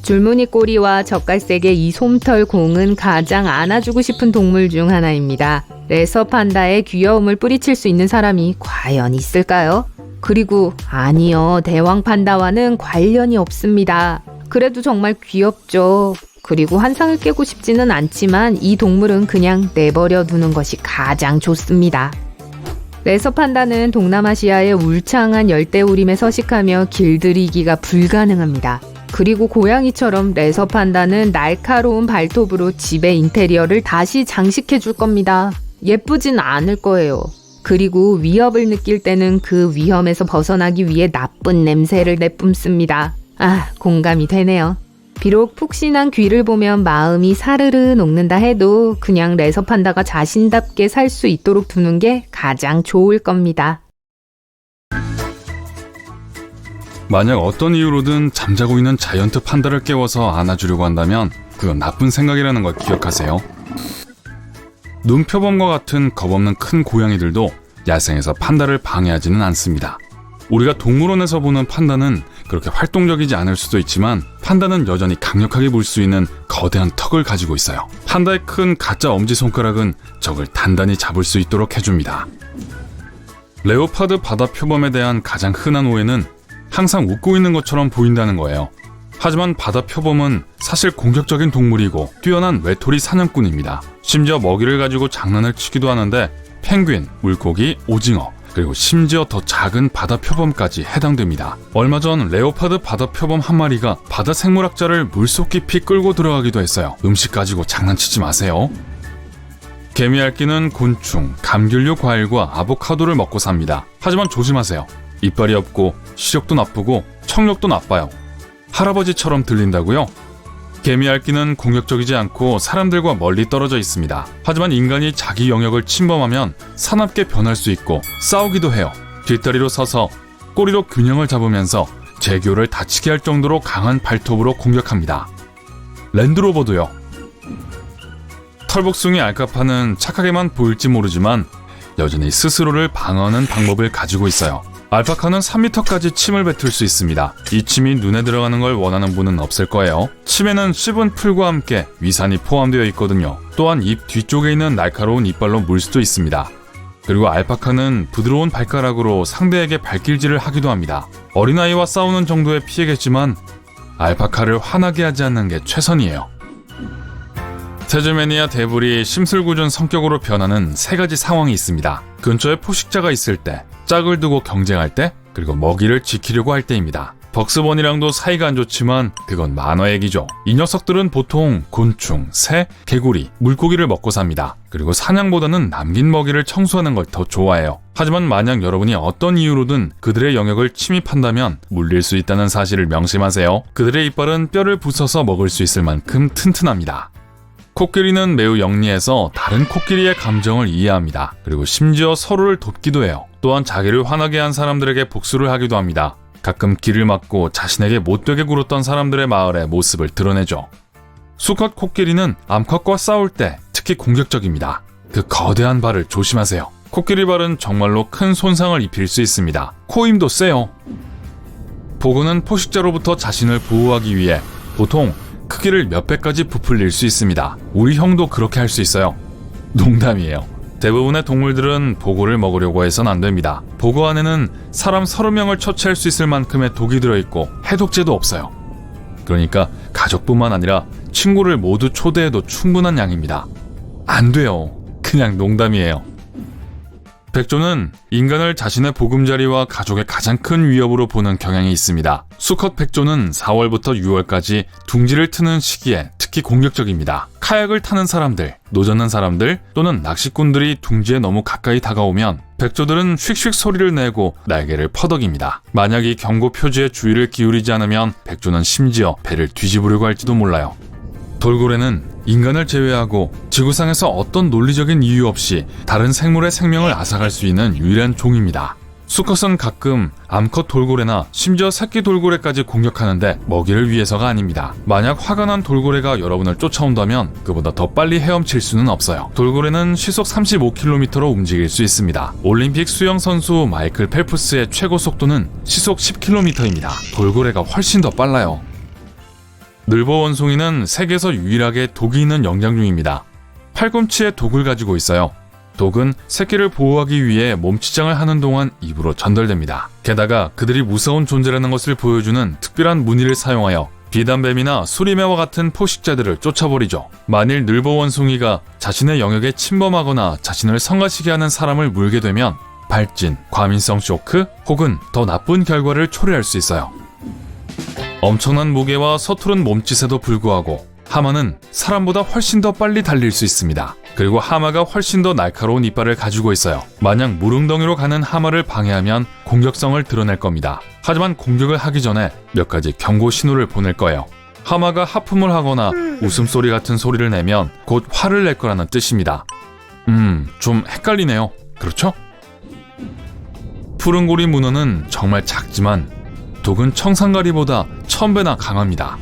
S2: 줄무늬 꼬리와 젓갈색의 이 솜털 공은 가장 안아주고 싶은 동물 중 하나입니다. 레서 판다의 귀여움을 뿌리칠 수 있는 사람이 과연 있을까요? 그리고 아니요, 대왕 판다와는 관련이 없습니다. 그래도 정말 귀엽죠. 그리고 환상을 깨고 싶지는 않지만 이 동물은 그냥 내버려 두는 것이 가장 좋습니다. 레서 판다는 동남아시아의 울창한 열대우림에 서식하며 길들이기가 불가능합니다. 그리고 고양이처럼 레서 판다는 날카로운 발톱으로 집의 인테리어를 다시 장식해 줄 겁니다. 예쁘진 않을 거예요. 그리고 위협을 느낄 때는 그 위험에서 벗어나기 위해 나쁜 냄새를 내뿜습니다. 아, 공감이 되네요. 비록 푹신한 귀를 보면 마음이 사르르 녹는다 해도 그냥 레서 판다가 자신답게 살 수 있도록 두는 게 가장 좋을 겁니다.
S3: 만약 어떤 이유로든 잠자고 있는 자이언트 판다를 깨워서 안아주려고 한다면 그건 나쁜 생각이라는 걸 기억하세요. 눈표범과 같은 겁없는 큰 고양이들도 야생에서 판다를 방해하지는 않습니다. 우리가 동물원에서 보는 판다는 그렇게 활동적이지 않을 수도 있지만 판다는 여전히 강력하게 물 수 있는 거대한 턱을 가지고 있어요. 판다의 큰 가짜 엄지손가락은 적을 단단히 잡을 수 있도록 해줍니다. 레오파드 바다 표범에 대한 가장 흔한 오해는 항상 웃고 있는 것처럼 보인다는 거예요. 하지만 바다 표범은 사실 공격적인 동물이고 뛰어난 외톨이 사냥꾼입니다. 심지어 먹이를 가지고 장난을 치기도 하는데 펭귄, 물고기, 오징어, 그리고 심지어 더 작은 바다 표범까지 해당됩니다. 얼마 전 레오파드 바다 표범 한 마리가 바다 생물학자를 물속 깊이 끌고 들어가기도 했어요. 음식 가지고 장난치지 마세요. 개미알기는 곤충, 감귤류 과일과 아보카도를 먹고 삽니다. 하지만 조심하세요. 이빨이 없고 시력도 나쁘고 청력도 나빠요. 할아버지처럼 들린다고요? 개미알기는 공격적이지 않고 사람들과 멀리 떨어져 있습니다. 하지만 인간이 자기 영역을 침범하면 사납게 변할 수 있고 싸우기도 해요. 뒷다리로 서서 꼬리로 균형을 잡으면서 제교를 다치게 할 정도로 강한 발톱으로 공격합니다. 랜드로버도요. 털복숭이 알카파는 착하게만 보일지 모르지만 여전히 스스로를 방어하는 방법을 가지고 있어요. 알파카는 3m까지 침을 뱉을 수 있습니다. 이 침이 눈에 들어가는 걸 원하는 분은 없을 거예요. 침에는 씹은 풀과 함께 위산이 포함되어 있거든요. 또한 입 뒤쪽에 있는 날카로운 이빨로 물 수도 있습니다. 그리고 알파카는 부드러운 발가락으로 상대에게 발길질을 하기도 합니다. 어린아이와 싸우는 정도의 피해겠지만 알파카를 화나게 하지 않는 게 최선이에요. 태즈메니아 대불이 심술궂은 성격으로 변하는 3가지 상황이 있습니다. 근처에 포식자가 있을 때, 짝을 두고 경쟁할 때, 그리고 먹이를 지키려고 할 때입니다. 벅스번이랑도 사이가 안 좋지만 그건 만화 얘기죠. 이 녀석들은 보통 곤충, 새, 개구리, 물고기를 먹고 삽니다. 그리고 사냥보다는 남긴 먹이를 청소하는 걸 더 좋아해요. 하지만 만약 여러분이 어떤 이유로든 그들의 영역을 침입한다면 물릴 수 있다는 사실을 명심하세요. 그들의 이빨은 뼈를 부숴서 먹을 수 있을 만큼 튼튼합니다. 코끼리는 매우 영리해서 다른 코끼리의 감정을 이해합니다. 그리고 심지어 서로를 돕기도 해요. 또한 자기를 화나게 한 사람들에게 복수를 하기도 합니다. 가끔 길을 막고 자신에게 못되게 굴었던 사람들의 마을의 모습을 드러내죠. 수컷 코끼리는 암컷과 싸울 때 특히 공격적입니다. 그 거대한 발을 조심하세요. 코끼리 발은 정말로 큰 손상을 입힐 수 있습니다. 코임도 세요. 보그는 포식자로부터 자신을 보호하기 위해 보통 크기를 몇 배까지 부풀릴 수 있습니다. 우리 형도 그렇게 할 수 있어요. 농담이에요. 대부분의 동물들은 보고를 먹으려고 해선 안 됩니다. 보고 안에는 사람 30명을 처치할 수 있을 만큼의 독이 들어있고 해독제도 없어요. 그러니까 가족뿐만 아니라 친구를 모두 초대해도 충분한 양입니다. 안 돼요. 그냥 농담이에요. 백조는 인간을 자신의 보금자리와 가족의 가장 큰 위협으로 보는 경향이 있습니다. 수컷 백조는 4월부터 6월까지 둥지를 트는 시기에 특히 공격적입니다. 카약을 타는 사람들, 노젓는 사람들 또는 낚시꾼들이 둥지에 너무 가까이 다가오면 백조들은 휙휙 소리를 내고 날개를 퍼덕입니다. 만약 이 경고 표지에 주의를 기울이지 않으면 백조는 심지어 배를 뒤집으려고 할지도 몰라요. 돌고래는 인간을 제외하고 지구상에서 어떤 논리적인 이유 없이 다른 생물의 생명을 앗아갈 수 있는 유일한 종입니다. 수컷은 가끔 암컷 돌고래나 심지어 새끼 돌고래까지 공격하는데 먹이를 위해서가 아닙니다. 만약 화가 난 돌고래가 여러분을 쫓아온다면 그보다 더 빨리 헤엄칠 수는 없어요. 돌고래는 시속 35km로 움직일 수 있습니다. 올림픽 수영 선수 마이클 펠프스의 최고 속도는 시속 10km입니다. 돌고래가 훨씬 더 빨라요. 늘보 원숭이는 세계에서 유일하게 독이 있는 영장류입니다. 팔꿈치에 독을 가지고 있어요. 독은 새끼를 보호하기 위해 몸치장을 하는 동안 입으로 전달됩니다. 게다가 그들이 무서운 존재라는 것을 보여주는 특별한 무늬를 사용하여 비단뱀이나 수리매와 같은 포식자들을 쫓아버리죠. 만일 늘보 원숭이가 자신의 영역에 침범하거나 자신을 성가시게 하는 사람을 물게 되면 발진, 과민성 쇼크 혹은 더 나쁜 결과를 초래할 수 있어요. 엄청난 무게와 서투른 몸짓에도 불구하고 하마는 사람보다 훨씬 더 빨리 달릴 수 있습니다. 그리고 하마가 훨씬 더 날카로운 이빨을 가지고 있어요. 만약 무릉덩이로 가는 하마를 방해하면 공격성을 드러낼 겁니다. 하지만 공격을 하기 전에 몇 가지 경고 신호를 보낼 거예요. 하마가 하품을 하거나 웃음소리 같은 소리를 내면 곧 화를 낼 거라는 뜻입니다. 좀 헷갈리네요. 그렇죠? 푸른고리 문어는 정말 작지만 독은 청산가리보다 1000배나 강합니다.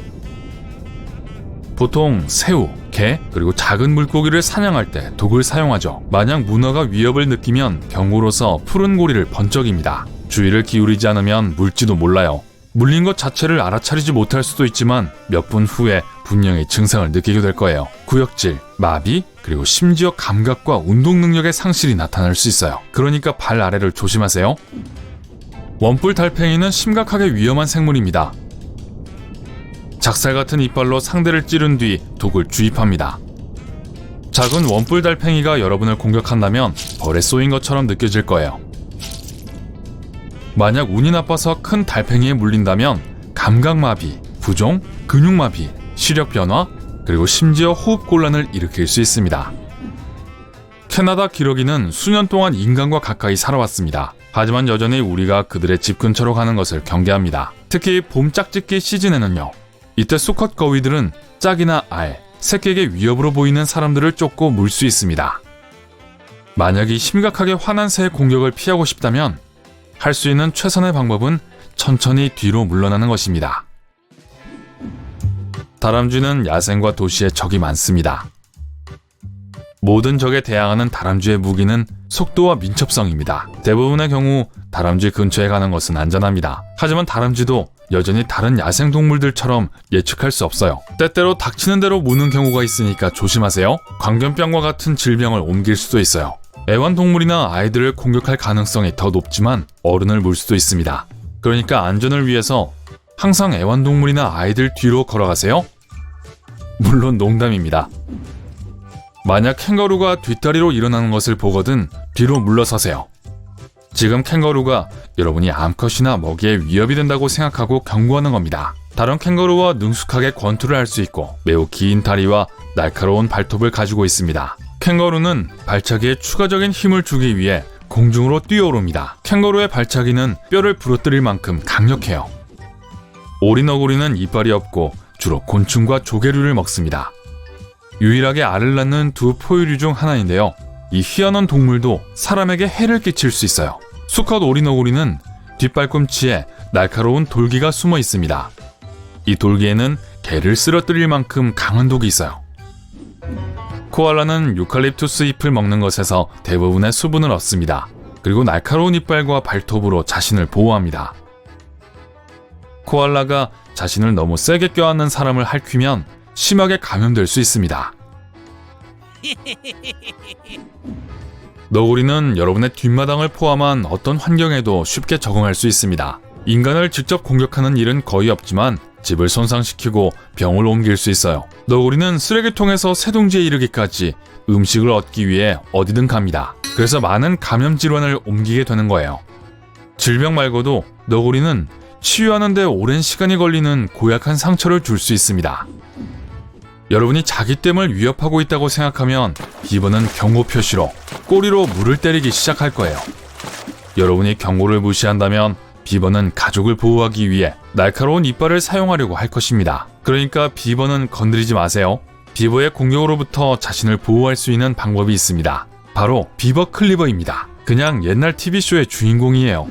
S3: 보통 새우, 게, 그리고 작은 물고기를 사냥할 때 독을 사용하죠. 만약 문어가 위협을 느끼면 경고로서 푸른 고리를 번쩍입니다. 주의를 기울이지 않으면 물지도 몰라요. 물린 것 자체를 알아차리지 못할 수도 있지만 몇 분 후에 분명히 증상을 느끼게 될 거예요. 구역질, 마비, 그리고 심지어 감각과 운동 능력의 상실이 나타날 수 있어요. 그러니까 발 아래를 조심하세요. 원뿔 달팽이는 심각하게 위험한 생물입니다. 작살 같은 이빨로 상대를 찌른 뒤 독을 주입합니다. 작은 원뿔 달팽이가 여러분을 공격한다면 벌에 쏘인 것처럼 느껴질 거예요. 만약 운이 나빠서 큰 달팽이에 물린다면 감각마비, 부종, 근육마비, 시력 변화, 그리고 심지어 호흡곤란을 일으킬 수 있습니다. 캐나다 기러기는 수년 동안 인간과 가까이 살아왔습니다. 하지만 여전히 우리가 그들의 집 근처로 가는 것을 경계합니다. 특히 봄 짝짓기 시즌에는요. 이때 수컷 거위들은 짝이나 알, 새끼에게 위협으로 보이는 사람들을 쫓고 물 수 있습니다. 만약에 심각하게 화난 새의 공격을 피하고 싶다면 할 수 있는 최선의 방법은 천천히 뒤로 물러나는 것입니다. 다람쥐는 야생과 도시에 적이 많습니다. 모든 적에 대항하는 다람쥐의 무기는 속도와 민첩성입니다. 대부분의 경우 다람쥐 근처에 가는 것은 안전합니다. 하지만 다람쥐도 여전히 다른 야생동물들처럼 예측할 수 없어요. 때때로 닥치는 대로 무는 경우가 있으니까 조심하세요. 광견병과 같은 질병을 옮길 수도 있어요. 애완동물이나 아이들을 공격할 가능성이 더 높지만 어른을 물 수도 있습니다. 그러니까 안전을 위해서 항상 애완동물이나 아이들 뒤로 걸어가세요. 물론 농담입니다. 만약 캥거루가 뒷다리로 일어나는 것을 보거든 뒤로 물러서세요. 지금 캥거루가 여러분이 암컷이나 먹이에 위협이 된다고 생각하고 경고하는 겁니다. 다른 캥거루와 능숙하게 권투를 할 수 있고 매우 긴 다리와 날카로운 발톱을 가지고 있습니다. 캥거루는 발차기에 추가적인 힘을 주기 위해 공중으로 뛰어오릅니다. 캥거루의 발차기는 뼈를 부러뜨릴 만큼 강력해요. 오리너구리는 이빨이 없고 주로 곤충과 조개류를 먹습니다. 유일하게 알을 낳는 두 포유류 중 하나인데요. 이 희한한 동물도 사람에게 해를 끼칠 수 있어요. 수컷 오리너구리는 뒷발꿈치에 날카로운 돌기가 숨어 있습니다. 이 돌기에는 개를 쓰러뜨릴 만큼 강한 독이 있어요. 코알라는 유칼립투스 잎을 먹는 것에서 대부분의 수분을 얻습니다. 그리고 날카로운 이빨과 발톱으로 자신을 보호합니다. 코알라가 자신을 너무 세게 껴안는 사람을 핥히면 심하게 감염될 수 있습니다. 너구리는 여러분의 뒷마당을 포함한 어떤 환경에도 쉽게 적응할 수 있습니다. 인간을 직접 공격하는 일은 거의 없지만 집을 손상시키고 병을 옮길 수 있어요. 너구리는 쓰레기통에서 새둥지에 이르기까지 음식을 얻기 위해 어디든 갑니다. 그래서 많은 감염 질환을 옮기게 되는 거예요. 질병 말고도 너구리는 치유하는 데 오랜 시간이 걸리는 고약한 상처를 줄 수 있습니다. 여러분이 자기 댐을 위협하고 있다고 생각하면 비버는 경고 표시로 꼬리로 물을 때리기 시작할 거예요. 여러분이 경고를 무시한다면 비버는 가족을 보호하기 위해 날카로운 이빨을 사용하려고 할 것입니다. 그러니까 비버는 건드리지 마세요. 비버의 공격으로부터 자신을 보호할 수 있는 방법이 있습니다. 바로 비버 클리버입니다. 그냥 옛날 TV쇼의 주인공이에요.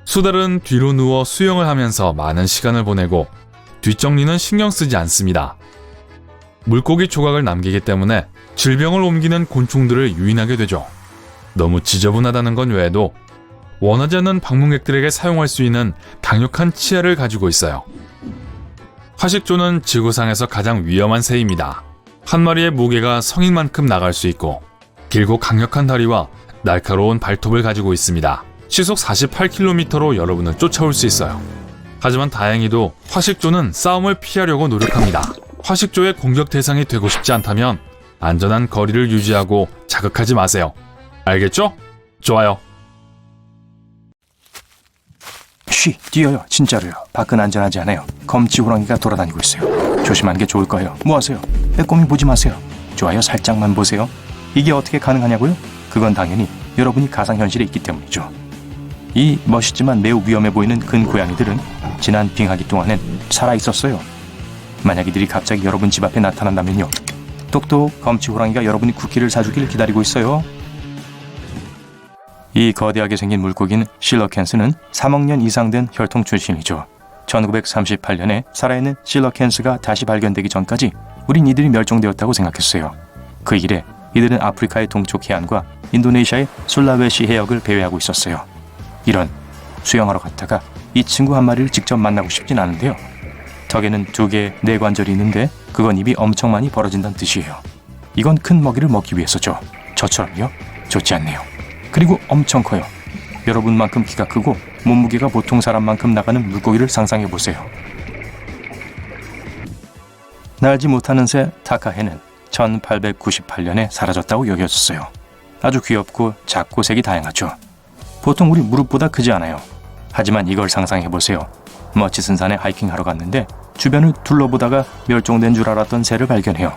S3: 수달은 뒤로 누워 수영을 하면서 많은 시간을 보내고 뒷정리는 신경 쓰지 않습니다. 물고기 조각을 남기기 때문에 질병을 옮기는 곤충들을 유인하게 되죠. 너무 지저분하다는 건 외에도 원하지 않는 방문객들에게 사용할 수 있는 강력한 치아를 가지고 있어요. 화식조는 지구상에서 가장 위험한 새입니다. 한 마리의 무게가 성인만큼 나갈 수 있고 길고 강력한 다리와 날카로운 발톱을 가지고 있습니다. 시속 48km로 여러분을 쫓아올 수 있어요. 하지만 다행히도 화식조는 싸움을 피하려고 노력합니다. 화식조의 공격 대상이 되고 싶지 않다면 안전한 거리를 유지하고 자극하지 마세요. 알겠죠? 좋아요.
S4: 쉬, 뛰어요. 진짜로요. 밖은 안전하지 않아요. 검지 호랑이가 돌아다니고 있어요. 조심하는 게 좋을 거예요. 뭐 하세요? 빼꼼히 보지 마세요. 좋아요. 살짝만 보세요. 이게 어떻게 가능하냐고요? 그건 당연히 여러분이 가상현실에 있기 때문이죠. 이 멋있지만 매우 위험해 보이는 근 고양이들은 지난 빙하기 동안엔 살아있었어요. 만약 이들이 갑자기 여러분 집 앞에 나타난다면요. 똑똑, 검지 호랑이가 여러분이 쿠키를 사주길 기다리고 있어요. 이 거대하게 생긴 물고기는 실러캔스는 3억 년 이상 된 혈통 출신이죠. 1938년에 살아있는 실러캔스가 다시 발견되기 전까지 우린 이들이 멸종되었다고 생각했어요. 그 이래 이들은 아프리카의 동쪽 해안과 인도네시아의 술라웨시 해역을 배회하고 있었어요. 이런, 수영하러 갔다가 이 친구 한 마리를 직접 만나고 싶진 않은데요. 턱에는 2개의 뇌관절이 있는데 그건 입이 엄청 많이 벌어진다는 뜻이에요. 이건 큰 먹이를 먹기 위해서죠. 저처럼요? 좋지 않네요. 그리고 엄청 커요. 여러분만큼 키가 크고 몸무게가 보통 사람만큼 나가는 물고기를 상상해보세요. 날지 못하는 새 타카해는 1898년에 사라졌다고 여겨졌어요. 아주 귀엽고 작고 색이 다양하죠. 보통 우리 무릎보다 크지 않아요. 하지만 이걸 상상해보세요. 머치슨 산에 하이킹하러 갔는데 주변을 둘러보다가 멸종된 줄 알았던 새를 발견해요.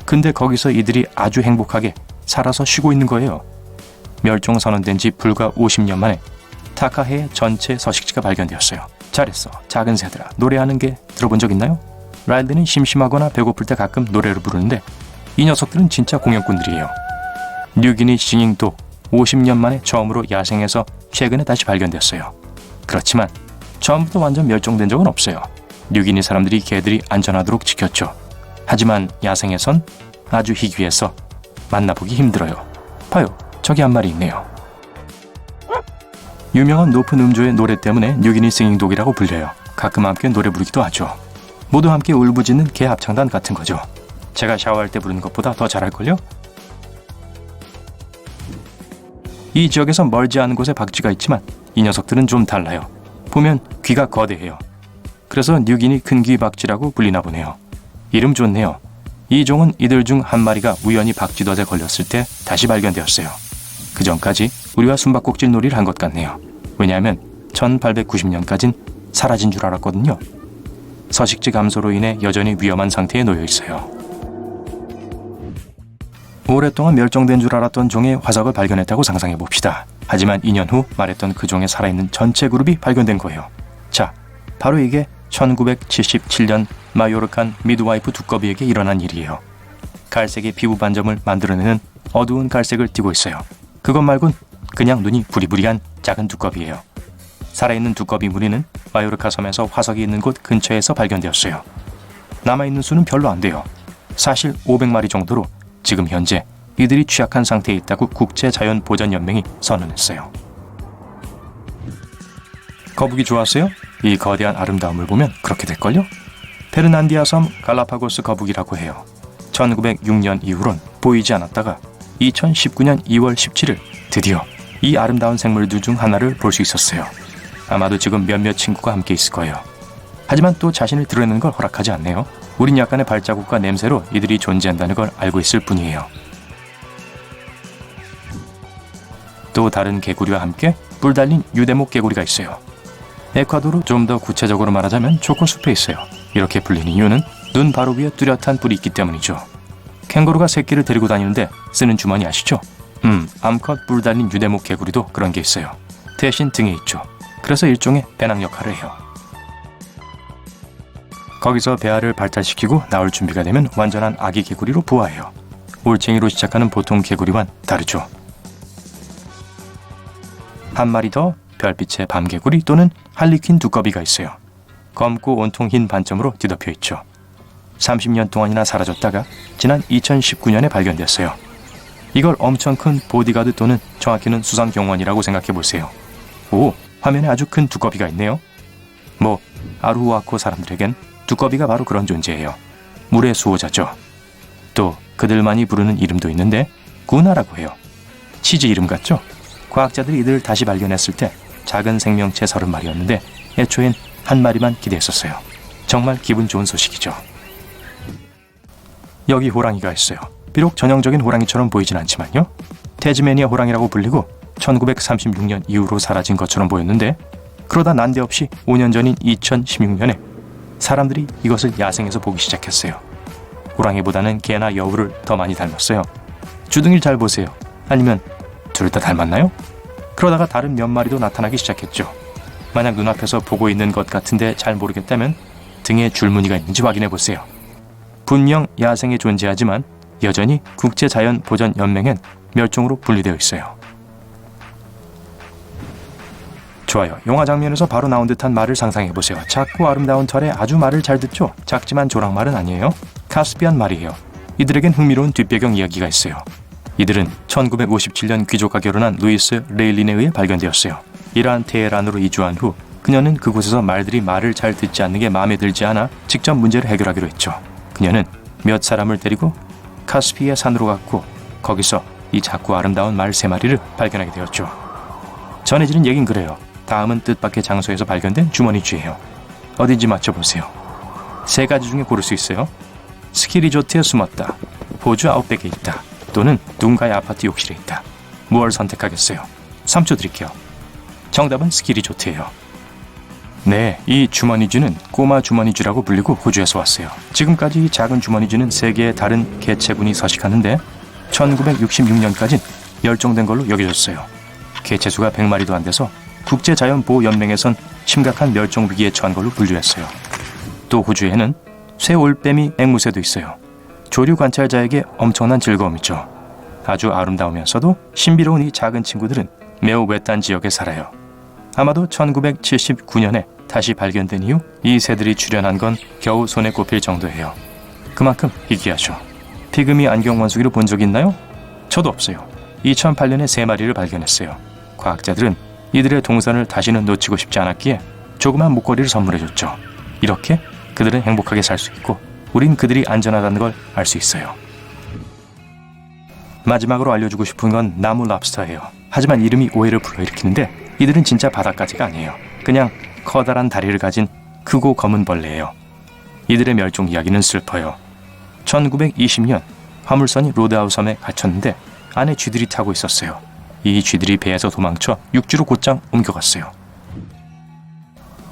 S4: 근데 거기서 이들이 아주 행복하게 살아서 쉬고 있는 거예요. 멸종 선언된 지 불과 50년 만에 타카해의 전체 서식지가 발견되었어요. 잘했어. 작은 새들아. 노래하는 게 들어본 적 있나요? 라일드는 심심하거나 배고플 때 가끔 노래를 부르는데 이 녀석들은 진짜 공연꾼들이에요. 뉴기니 싱잉도 50년 만에 처음으로 야생에서 최근에 다시 발견됐어요. 그렇지만 처음부터 완전 멸종된 적은 없어요. 뉴기니 사람들이 개들이 안전하도록 지켰죠. 하지만 야생에선 아주 희귀해서 만나보기 힘들어요. 봐요. 저기 한 마리 있네요. 유명한 높은 음조의 노래 때문에 뉴기니 싱잉독이라고 불려요. 가끔 함께 노래 부르기도 하죠. 모두 함께 울부짖는 개 합창단 같은 거죠. 제가 샤워할 때 부르는 것보다 더 잘할걸요? 이 지역에서 멀지 않은 곳에 박쥐가 있지만 이 녀석들은 좀 달라요. 보면 귀가 거대해요. 그래서 뉴기니 큰귀 박쥐라고 불리나 보네요. 이름 좋네요. 이 종은 이들 중 한 마리가 우연히 박쥐덫에 걸렸을 때 다시 발견되었어요. 그 전까지 우리와 숨바꼭질 놀이를 한 것 같네요. 왜냐하면 1890년까진 사라진 줄 알았거든요. 서식지 감소로 인해 여전히 위험한 상태에 놓여 있어요. 오랫동안 멸종된 줄 알았던 종의 화석을 발견했다고 상상해 봅시다. 하지만 2년 후 말했던 그 종의 살아있는 전체 그룹이 발견된 거예요. 자, 바로 이게 1977년 마요르칸 미드와이프 두꺼비에게 일어난 일이에요. 갈색의 피부 반점을 만들어내는 어두운 갈색을 띠고 있어요. 그것 말곤 그냥 눈이 부리부리한 작은 두꺼비예요. 살아있는 두꺼비 무리는 마요르카 섬에서 화석이 있는 곳 근처에서 발견되었어요. 남아있는 수는 별로 안 돼요. 사실 500마리 정도로 지금 현재 이들이 취약한 상태에 있다고 국제자연보전연맹이 선언했어요. 거북이 좋았어요? 이 거대한 아름다움을 보면 그렇게 될걸요? 페르난디아 섬 갈라파고스 거북이라고 해요. 1906년 이후론 보이지 않았다가 2019년 2월 17일 드디어 이 아름다운 생물들 중 하나를 볼 수 있었어요. 아마도 지금 몇몇 친구가 함께 있을 거예요. 하지만 또 자신을 드러내는 걸 허락하지 않네요. 우린 약간의 발자국과 냄새로 이들이 존재한다는 걸 알고 있을 뿐이에요. 또 다른 개구리와 함께 뿔 달린 유대목 개구리가 있어요. 에콰도르 좀 더 구체적으로 말하자면 초코숲에 있어요. 이렇게 불리는 이유는 눈 바로 위에 뚜렷한 뿔이 있기 때문이죠. 캥거루가 새끼를 데리고 다니는데 쓰는 주머니 아시죠? 암컷 뿔 달린 유대목 개구리도 그런 게 있어요. 대신 등에 있죠. 그래서 일종의 배낭 역할을 해요. 거기서 배알을 발달시키고 나올 준비가 되면 완전한 아기 개구리로 부화해요. 올챙이로 시작하는 보통 개구리와는 다르죠. 한 마리 더 별빛의 밤개구리 또는 할리퀸 두꺼비가 있어요. 검고 온통 흰 반점으로 뒤덮여 있죠. 30년 동안이나 사라졌다가 지난 2019년에 발견됐어요. 이걸 엄청 큰 보디가드 또는 정확히는 수상경원이라고 생각해 보세요. 오, 화면에 아주 큰 두꺼비가 있네요. 뭐 아루후아코 사람들에겐 두꺼비가 바로 그런 존재예요. 물의 수호자죠. 또 그들만이 부르는 이름도 있는데 구나라고 해요. 치즈 이름 같죠? 과학자들이 이들을 다시 발견했을 때 작은 생명체 30마리였는데 애초엔 한 마리만 기대했었어요. 정말 기분 좋은 소식이죠. 여기 호랑이가 있어요. 비록 전형적인 호랑이처럼 보이진 않지만요. 태즈메니아 호랑이라고 불리고 1936년 이후로 사라진 것처럼 보였는데 그러다 난데없이 5년 전인 2016년에 사람들이 이것을 야생에서 보기 시작했어요. 호랑이보다는 개나 여우를 더 많이 닮았어요. 주둥이를 잘 보세요. 아니면 둘 다 닮았나요? 그러다가 다른 몇 마리도 나타나기 시작했죠. 만약 눈앞에서 보고 있는 것 같은데 잘 모르겠다면 등에 줄무늬가 있는지 확인해 보세요. 분명 야생에 존재하지만 여전히 국제자연보전연맹엔 멸종으로 분리되어 있어요. 좋아요. 영화 장면에서 바로 나온 듯한 말을 상상해 보세요. 작고 아름다운 털에 아주 말을 잘 듣죠? 작지만 조랑말은 아니에요. 카스피안 말이에요. 이들에겐 흥미로운 뒷배경 이야기가 있어요. 이들은 1957년 귀족과 결혼한 루이스 레일린에 의해 발견되었어요. 이란 테헤란으로 이주한 후 그녀는 그곳에서 말들이 말을 잘 듣지 않는 게 마음에 들지 않아 직접 문제를 해결하기로 했죠. 그녀는 몇 사람을 데리고 카스피의 산으로 갔고 거기서 이 작고 아름다운 말 3마리를 발견하게 되었죠. 전해지는 얘긴 그래요. 다음은 뜻밖의 장소에서 발견된 주머니쥐예요. 어딘지 맞춰보세요. 3가지 중에 고를 수 있어요. 스키 리조트에 숨었다, 호주 아웃백에 있다, 또는 누군가의 아파트 욕실에 있다. 무엇을 선택하겠어요? 3초 드릴게요. 정답은 스키 리조트예요. 네, 이 주머니쥐는 꼬마 주머니쥐라고 불리고 호주에서 왔어요. 지금까지 이 작은 주머니쥐는 3개의 다른 개체군이 서식하는데 1966년까진 멸종된 걸로 여겨졌어요. 개체수가 100마리도 안 돼서 국제자연보호연맹에선 심각한 멸종 위기에 처한 걸로 분류했어요. 또 호주에는 쇠올빼미 앵무새도 있어요. 조류 관찰자에게 엄청난 즐거움이죠. 아주 아름다우면서도 신비로운 이 작은 친구들은 매우 외딴 지역에 살아요. 아마도 1979년에 다시 발견된 이후 이 새들이 출현한 건 겨우 손에 꼽힐 정도예요. 그만큼 희귀하죠. 피그미 안경 원숭이를 본 적 있나요? 저도 없어요. 2008년에 3마리를 발견했어요. 과학자들은 이들의 동선을 다시는 놓치고 싶지 않았기에 조그만 목걸이를 선물해줬죠. 이렇게 그들은 행복하게 살 수 있고 우린 그들이 안전하다는 걸 알 수 있어요. 마지막으로 알려주고 싶은 건 나무 랍스터예요. 하지만 이름이 오해를 불러일으키는데 이들은 진짜 바닷가지가 아니에요. 그냥 커다란 다리를 가진 크고 검은 벌레예요. 이들의 멸종 이야기는 슬퍼요. 1920년 화물선이 로드아웃 섬에 갇혔는데 안에 쥐들이 타고 있었어요. 이 쥐들이 배에서 도망쳐 육지로 곧장 옮겨갔어요.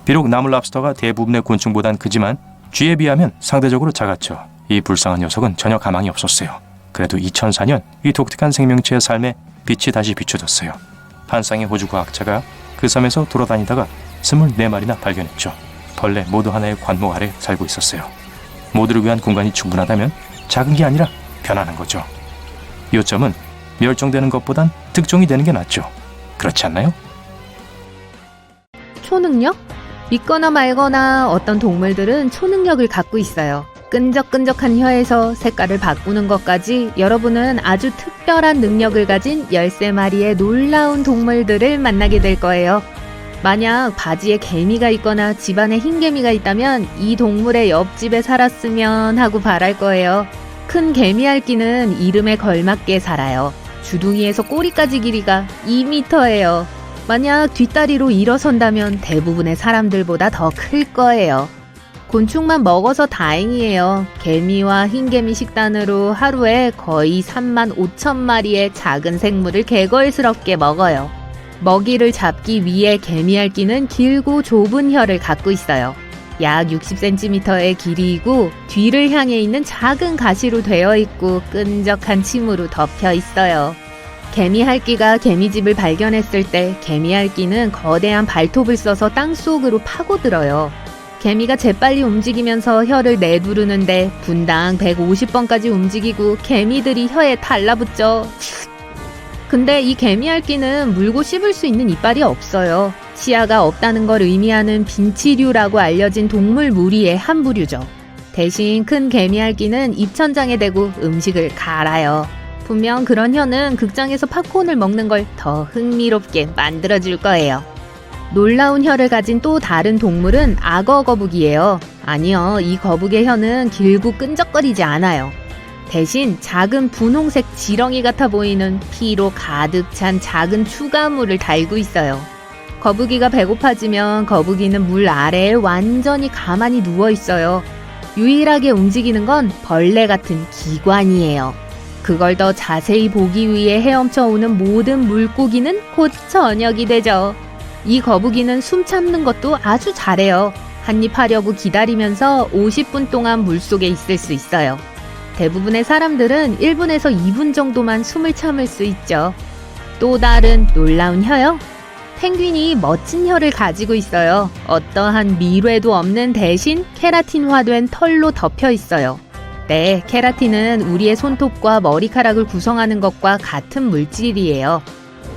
S4: 비록 나물 랍스터가 대부분의 곤충보단 크지만 쥐에 비하면 상대적으로 작았죠. 이 불쌍한 녀석은 전혀 가망이 없었어요. 그래도 2004년 이 독특한 생명체의 삶에 빛이 다시 비춰졌어요. 한 쌍의 호주 과학자가 그 섬에서 돌아다니다가 24마리나 발견했죠. 벌레 모두 하나의 관목 아래 살고 있었어요. 모두를 위한 공간이 충분하다면 작은 게 아니라 변하는 거죠. 요점은 멸종되는 것보단 특종이 되는 게 낫죠. 그렇지 않나요?
S2: 초능력? 믿거나 말거나 어떤 동물들은 초능력을 갖고 있어요. 끈적끈적한 혀에서 색깔을 바꾸는 것까지 여러분은 아주 특별한 능력을 가진 13마리의 놀라운 동물들을 만나게 될 거예요. 만약 바지에 개미가 있거나 집안에 흰개미가 있다면 이 동물의 옆집에 살았으면 하고 바랄 거예요. 큰 개미알기는 이름에 걸맞게 살아요. 주둥이에서 꼬리까지 길이가 2m예요. 만약 뒷다리로 일어선다면 대부분의 사람들보다 더 클 거예요. 곤충만 먹어서 다행이에요. 개미와 흰개미 식단으로 하루에 거의 35,000마리의 작은 생물을 개걸스럽게 먹어요. 먹이를 잡기 위해 개미알기는 길고 좁은 혀를 갖고 있어요. 약 60cm의 길이이고 뒤를 향해 있는 작은 가시로 되어 있고 끈적한 침으로 덮여 있어요. 개미핥기가 개미집을 발견했을 때 개미핥기는 거대한 발톱을 써서 땅속으로 파고들어요. 개미가 재빨리 움직이면서 혀를 내두르는데 분당 150번까지 움직이고 개미들이 혀에 달라붙죠. 근데 이 개미핥기는 물고 씹을 수 있는 이빨이 없어요. 치아가 없다는 걸 의미하는 빈치류라고 알려진 동물 무리의 한 부류죠. 대신 큰 개미핥기는 입천장에 대고 음식을 갈아요. 분명 그런 혀는 극장에서 팝콘을 먹는 걸 더 흥미롭게 만들어줄 거예요. 놀라운 혀를 가진 또 다른 동물은 악어 거북이에요. 아니요, 이 거북의 혀는 길고 끈적거리지 않아요. 대신 작은 분홍색 지렁이 같아 보이는 피로 가득 찬 작은 추가물을 달고 있어요. 거북이가 배고파지면 거북이는 물 아래에 완전히 가만히 누워 있어요. 유일하게 움직이는 건 벌레 같은 기관이에요. 그걸 더 자세히 보기 위해 헤엄쳐 오는 모든 물고기는 곧 저녁이 되죠. 이 거북이는 숨 참는 것도 아주 잘해요. 한입 하려고 기다리면서 50분 동안 물속에 있을 수 있어요. 대부분의 사람들은 1분에서 2분 정도만 숨을 참을 수 있죠. 또 다른 놀라운 혀요? 펭귄이 멋진 혀를 가지고 있어요. 어떠한 미뢰도 없는 대신 케라틴화된 털로 덮여 있어요. 네, 케라틴은 우리의 손톱과 머리카락을 구성하는 것과 같은 물질이에요.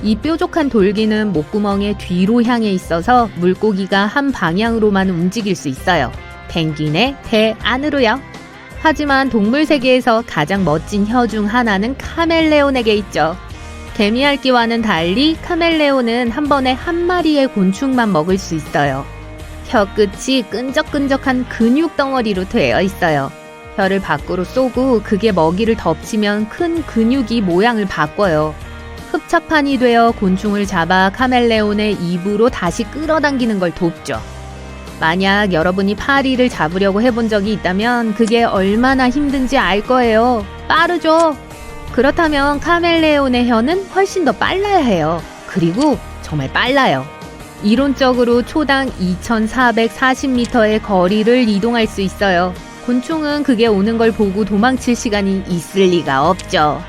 S2: 이 뾰족한 돌기는 목구멍의 뒤로 향해 있어서 물고기가 한 방향으로만 움직일 수 있어요. 펭귄의 배 안으로요. 하지만 동물 세계에서 가장 멋진 혀 중 하나는 카멜레온에게 있죠. 개미핥기와는 달리 카멜레온은 한 번에 한 마리의 곤충만 먹을 수 있어요. 혀 끝이 끈적끈적한 근육 덩어리로 되어 있어요. 혀를 밖으로 쏘고 그게 먹이를 덮치면 큰 근육이 모양을 바꿔요. 흡착판이 되어 곤충을 잡아 카멜레온의 입으로 다시 끌어당기는 걸 돕죠. 만약 여러분이 파리를 잡으려고 해본 적이 있다면 그게 얼마나 힘든지 알 거예요. 빠르죠? 그렇다면 카멜레온의 혀는 훨씬 더 빨라야 해요. 그리고 정말 빨라요. 이론적으로 초당 2,440m의 거리를 이동할 수 있어요. 곤충은 그게 오는 걸 보고 도망칠 시간이 있을 리가 없죠.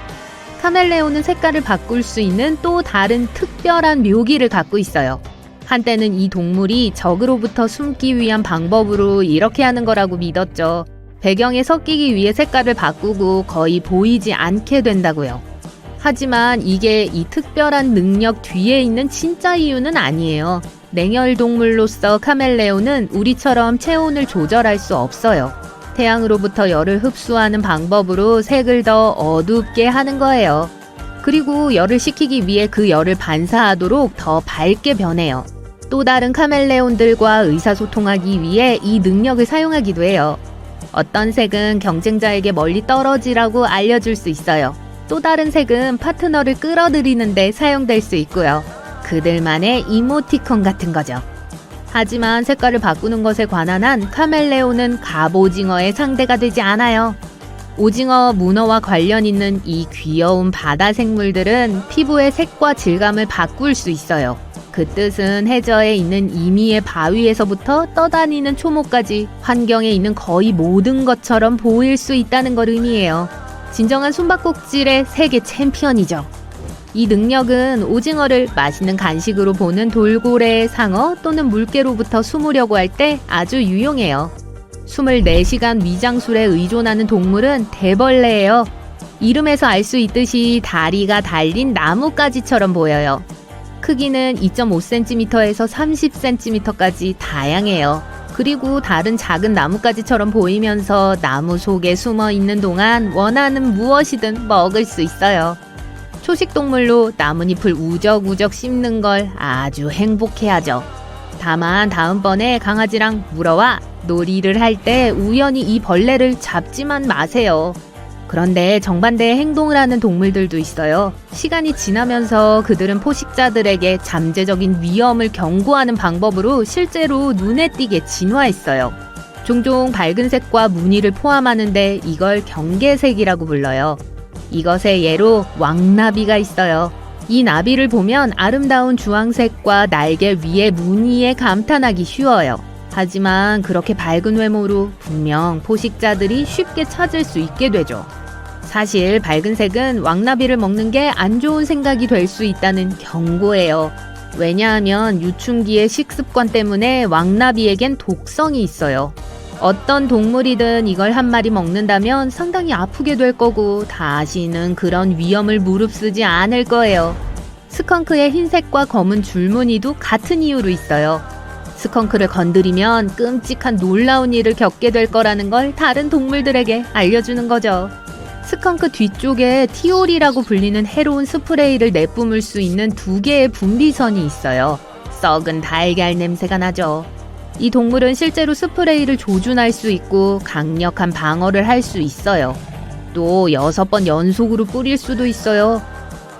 S2: 카멜레온은 색깔을 바꿀 수 있는 또 다른 특별한 묘기를 갖고 있어요. 한때는 이 동물이 적으로부터 숨기 위한 방법으로 이렇게 하는 거라고 믿었죠. 배경에 섞이기 위해 색깔을 바꾸고 거의 보이지 않게 된다고요. 하지만 이게 이 특별한 능력 뒤에 있는 진짜 이유는 아니에요. 냉혈 동물로서 카멜레온은 우리처럼 체온을 조절할 수 없어요. 태양으로부터 열을 흡수하는 방법으로 색을 더 어둡게 하는 거예요. 그리고 열을 식히기 위해 그 열을 반사하도록 더 밝게 변해요. 또 다른 카멜레온들과 의사소통하기 위해 이 능력을 사용하기도 해요. 어떤 색은 경쟁자에게 멀리 떨어지라고 알려줄 수 있어요. 또 다른 색은 파트너를 끌어들이는 데 사용될 수 있고요. 그들만의 이모티콘 같은 거죠. 하지만 색깔을 바꾸는 것에 관한 한 카멜레온은 갑오징어의 상대가 되지 않아요. 오징어, 문어와 관련 있는 이 귀여운 바다 생물들은 피부의 색과 질감을 바꿀 수 있어요. 그 뜻은 해저에 있는 이미의 바위에서부터 떠다니는 초목까지 환경에 있는 거의 모든 것처럼 보일 수 있다는 걸 의미해요. 진정한 숨바꼭질의 세계 챔피언이죠. 이 능력은 오징어를 맛있는 간식으로 보는 돌고래, 상어 또는 물개로부터 숨으려고 할 때 아주 유용해요. 24시간 위장술에 의존하는 동물은 대벌레예요. 이름에서 알 수 있듯이 다리가 달린 나뭇가지처럼 보여요. 크기는 2.5cm에서 30cm까지 다양해요. 그리고 다른 작은 나뭇가지처럼 보이면서 나무 속에 숨어 있는 동안 원하는 무엇이든 먹을 수 있어요. 초식동물로 나뭇잎을 우적우적 씹는 걸 아주 행복해하죠. 다만 다음번에 강아지랑 물어와 놀이를 할 때 우연히 이 벌레를 잡지만 마세요. 그런데 정반대의 행동을 하는 동물들도 있어요. 시간이 지나면서 그들은 포식자들에게 잠재적인 위험을 경고하는 방법으로 실제로 눈에 띄게 진화했어요. 종종 밝은 색과 무늬를 포함하는데 이걸 경계색이라고 불러요. 이것의 예로 왕나비가 있어요. 이 나비를 보면 아름다운 주황색과 날개 위의 무늬에 감탄하기 쉬워요. 하지만 그렇게 밝은 외모로 분명 포식자들이 쉽게 찾을 수 있게 되죠. 사실 밝은 색은 왕나비를 먹는 게 안 좋은 생각이 될 수 있다는 경고예요. 왜냐하면 유충기의 식습관 때문에 왕나비에겐 독성이 있어요. 어떤 동물이든 이걸 한 마리 먹는다면 상당히 아프게 될 거고 다시는 그런 위험을 무릅쓰지 않을 거예요. 스컹크의 흰색과 검은 줄무늬도 같은 이유로 있어요. 스컹크를 건드리면 끔찍한 놀라운 일을 겪게 될 거라는 걸 다른 동물들에게 알려주는 거죠. 스컹크 뒤쪽에 티올이라고 불리는 해로운 스프레이를 내뿜을 수 있는 2개의 분비선이 있어요. 썩은 달걀 냄새가 나죠. 이 동물은 실제로 스프레이를 조준할 수 있고 강력한 방어를 할 수 있어요. 또 6번 연속으로 뿌릴 수도 있어요.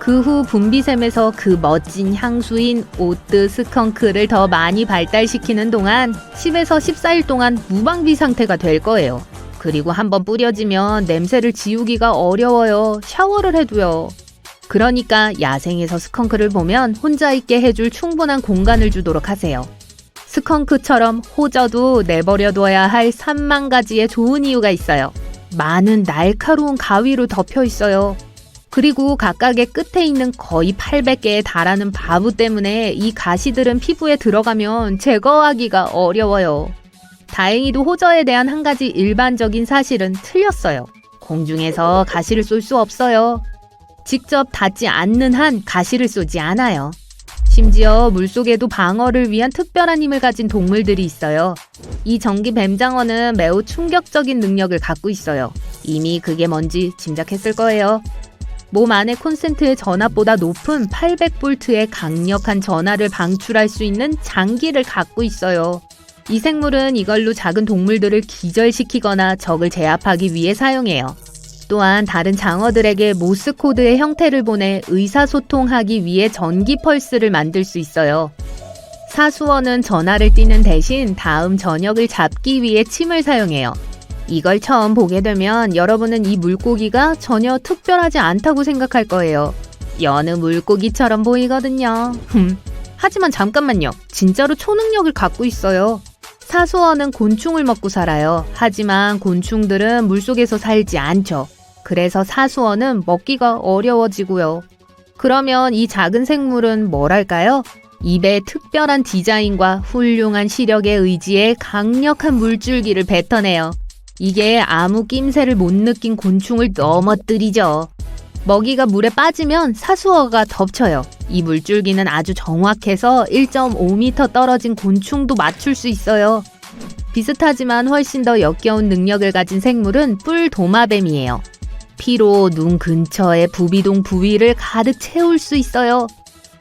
S2: 그 후 분비샘에서 그 멋진 향수인 오뜨 스컹크를 더 많이 발달시키는 동안 10에서 14일 동안 무방비 상태가 될 거예요. 그리고 한번 뿌려지면 냄새를 지우기가 어려워요. 샤워를 해도요. 그러니까 야생에서 스컹크를 보면 혼자 있게 해줄 충분한 공간을 주도록 하세요. 스컹크처럼 호저도 내버려둬야 할 3만 가지의 좋은 이유가 있어요. 많은 날카로운 가위로 덮여 있어요. 그리고 각각의 끝에 있는 거의 800개에 달하는 바부 때문에 이 가시들은 피부에 들어가면 제거하기가 어려워요. 다행히도 호저에 대한 한 가지 일반적인 사실은 틀렸어요. 공중에서 가시를 쏠 수 없어요. 직접 닿지 않는 한 가시를 쏘지 않아요. 심지어 물속에도 방어를 위한 특별한 힘을 가진 동물들이 있어요. 이 전기 뱀장어는 매우 충격적인 능력을 갖고 있어요. 이미 그게 뭔지 짐작했을 거예요. 몸 안의 콘센트의 전압보다 높은 800볼트의 강력한 전하를 방출할 수 있는 장기를 갖고 있어요. 이 생물은 이걸로 작은 동물들을 기절시키거나 적을 제압하기 위해 사용해요. 또한 다른 장어들에게 모스 코드의 형태를 보내 의사소통하기 위해 전기 펄스를 만들 수 있어요. 사수어는 전하를 띠는 대신 다음 저녁을 잡기 위해 침을 사용해요. 이걸 처음 보게 되면 여러분은 이 물고기가 전혀 특별하지 않다고 생각할 거예요. 여느 물고기처럼 보이거든요. 하지만 잠깐만요. 진짜로 초능력을 갖고 있어요. 사수어는 곤충을 먹고 살아요. 하지만 곤충들은 물속에서 살지 않죠. 그래서 사수어는 먹기가 어려워지고요. 그러면 이 작은 생물은 뭘 할까요? 입에 특별한 디자인과 훌륭한 시력의 의지에 강력한 물줄기를 뱉어내요. 이게 아무 낌새를 못 느낀 곤충을 넘어뜨리죠. 먹이가 물에 빠지면 사수어가 덮쳐요. 이 물줄기는 아주 정확해서 1.5m 떨어진 곤충도 맞출 수 있어요. 비슷하지만 훨씬 더 역겨운 능력을 가진 생물은 뿔도마뱀이에요. 피로 눈 근처의 부비동 부위를 가득 채울 수 있어요.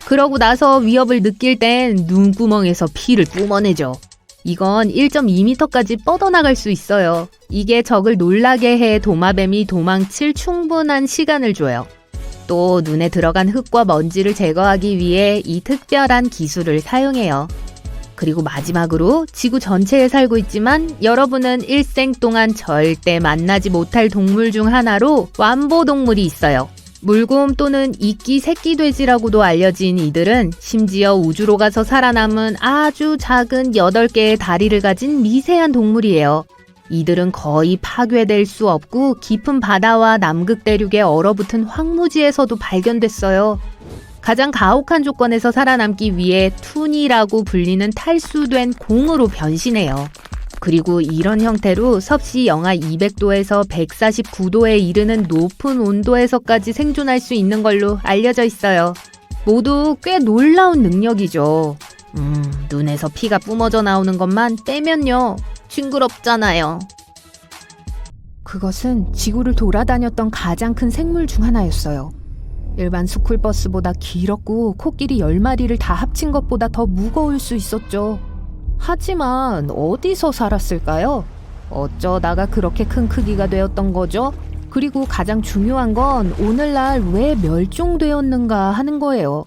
S2: 그러고 나서 위협을 느낄 땐 눈구멍에서 피를 뿜어내죠. 이건 1.2m까지 뻗어나갈 수 있어요. 이게 적을 놀라게 해 도마뱀이 도망칠 충분한 시간을 줘요. 또 눈에 들어간 흙과 먼지를 제거하기 위해 이 특별한 기술을 사용해요. 그리고 마지막으로 지구 전체에 살고 있지만 여러분은 일생 동안 절대 만나지 못할 동물 중 하나로 완보동물이 있어요. 물곰 또는 이끼 새끼 돼지라고도 알려진 이들은 심지어 우주로 가서 살아남은 아주 작은 8개의 다리를 가진 미세한 동물이에요. 이들은 거의 파괴될 수 없고 깊은 바다와 남극 대륙에 얼어붙은 황무지에서도 발견됐어요. 가장 가혹한 조건에서 살아남기 위해 툰이라고 불리는 탈수된 공으로 변신해요. 그리고 이런 형태로 섭씨 영하 200도에서 149도에 이르는 높은 온도에서까지 생존할 수 있는 걸로 알려져 있어요. 모두 꽤 놀라운 능력이죠. 눈에서 피가 뿜어져 나오는 것만 빼면요. 징그럽잖아요. 그것은 지구를 돌아다녔던 가장 큰 생물 중 하나였어요. 일반 스쿨버스보다 길었고 코끼리 10마리를 다 합친 것보다 더 무거울 수 있었죠. 하지만 어디서 살았을까요? 어쩌다가 그렇게 큰 크기가 되었던 거죠? 그리고 가장 중요한 건 오늘날 왜 멸종되었는가 하는 거예요.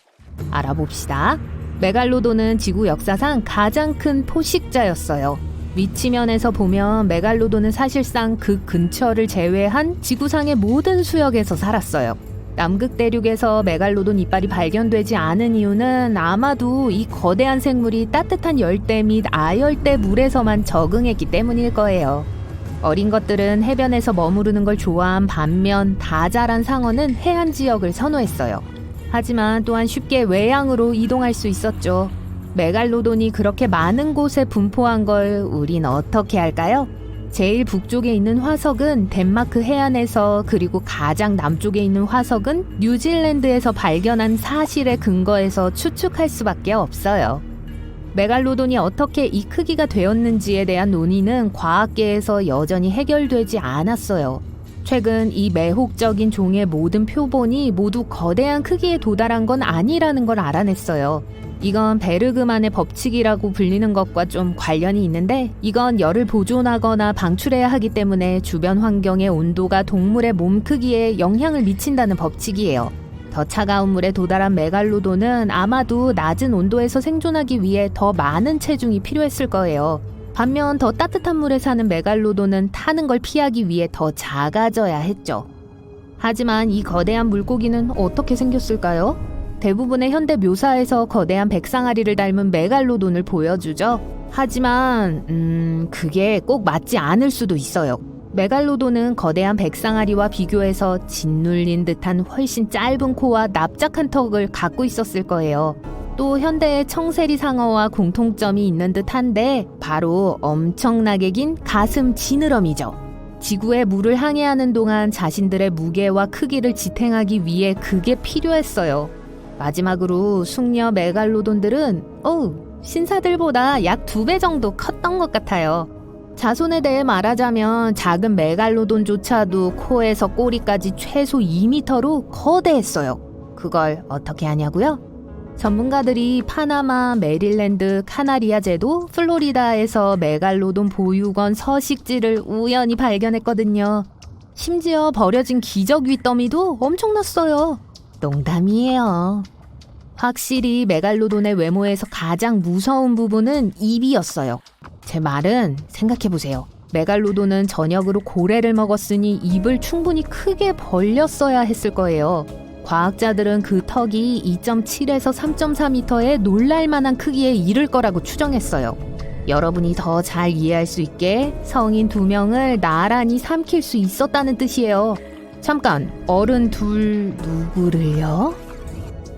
S2: 알아봅시다. 메갈로돈은 지구 역사상 가장 큰 포식자였어요. 위치면에서 보면 메갈로돈은 사실상 그 근처를 제외한 지구상의 모든 수역에서 살았어요. 남극 대륙에서 메갈로돈 이빨이 발견되지 않은 이유는 아마도 이 거대한 생물이 따뜻한 열대 및 아열대 물에서만 적응했기 때문일 거예요. 어린 것들은 해변에서 머무르는 걸 좋아한 반면 다 자란 상어는 해안 지역을 선호했어요. 하지만 또한 쉽게 외양으로 이동할 수 있었죠. 메갈로돈이 그렇게 많은 곳에 분포한 걸 우린 어떻게 할까요? 제일 북쪽에 있는 화석은 덴마크 해안에서, 그리고 가장 남쪽에 있는 화석은 뉴질랜드에서 발견한 사실에 근거해서 추측할 수밖에 없어요. 메갈로돈이 어떻게 이 크기가 되었는지에 대한 논의는 과학계에서 여전히 해결되지 않았어요. 최근 이 매혹적인 종의 모든 표본이 모두 거대한 크기에 도달한 건 아니라는 걸 알아냈어요. 이건 베르그만의 법칙이라고 불리는 것과 좀 관련이 있는데, 이건 열을 보존하거나 방출해야 하기 때문에 주변 환경의 온도가 동물의 몸 크기에 영향을 미친다는 법칙이에요. 더 차가운 물에 도달한 메갈로돈은 아마도 낮은 온도에서 생존하기 위해 더 많은 체중이 필요했을 거예요. 반면 더 따뜻한 물에 사는 메갈로돈은 타는 걸 피하기 위해 더 작아져야 했죠. 하지만 이 거대한 물고기는 어떻게 생겼을까요? 대부분의 현대 묘사에서 거대한 백상아리를 닮은 메갈로돈을 보여주죠. 하지만 그게 꼭 맞지 않을 수도 있어요. 메갈로돈은 거대한 백상아리와 비교해서 짓눌린 듯한 훨씬 짧은 코와 납작한 턱을 갖고 있었을 거예요. 또 현대의 청세리 상어와 공통점이 있는 듯한데 바로 엄청나게 긴 가슴 지느러미죠. 지구의 물을 항해하는 동안 자신들의 무게와 크기를 지탱하기 위해 그게 필요했어요. 마지막으로 숙녀 메갈로돈들은 신사들보다 약 2배 정도 컸던 것 같아요. 자손에 대해 말하자면 작은 메갈로돈조차도 코에서 꼬리까지 최소 2m로 거대했어요. 그걸 어떻게 하냐고요? 전문가들이 파나마, 메릴랜드, 카나리아 제도, 플로리다에서 메갈로돈 보유권 서식지를 우연히 발견했거든요. 심지어 버려진 기적 윗더미도 엄청났어요. 농담이에요. 확실히 메갈로돈의 외모에서 가장 무서운 부분은 입이었어요. 제 말은 생각해보세요. 메갈로돈은 저녁으로 고래를 먹었으니 입을 충분히 크게 벌렸어야 했을 거예요. 과학자들은 그 턱이 2.7에서 3.4m의 놀랄만한 크기에 이를 거라고 추정했어요. 여러분이 더 잘 이해할 수 있게 성인 2명을 나란히 삼킬 수 있었다는 뜻이에요. 잠깐, 어른 둘 누구를요?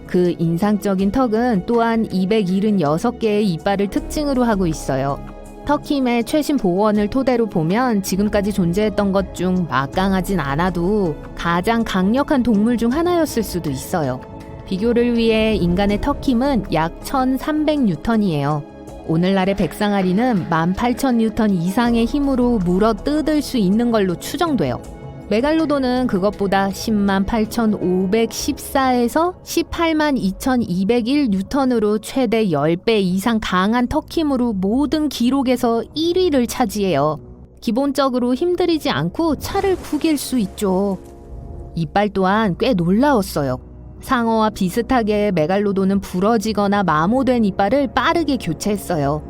S2: 그 인상적인 턱은 또한 276개의 이빨을 특징으로 하고 있어요. 턱힘의 최신 보원을 토대로 보면 지금까지 존재했던 것 중 막강하진 않아도 가장 강력한 동물 중 하나였을 수도 있어요. 비교를 위해 인간의 턱힘은 약 1300뉴턴이에요. 오늘날의 백상아리는 18,000뉴턴 이상의 힘으로 물어 뜯을 수 있는 걸로 추정돼요. 메갈로돈은 그것보다 108,514에서 182,201뉴턴으로 최대 10배 이상 강한 턱힘으로 모든 기록에서 1위를 차지해요. 기본적으로 힘들이지 않고 차를 구길 수 있죠. 이빨 또한 꽤 놀라웠어요. 상어와 비슷하게 메갈로돈은 부러지거나 마모된 이빨을 빠르게 교체했어요.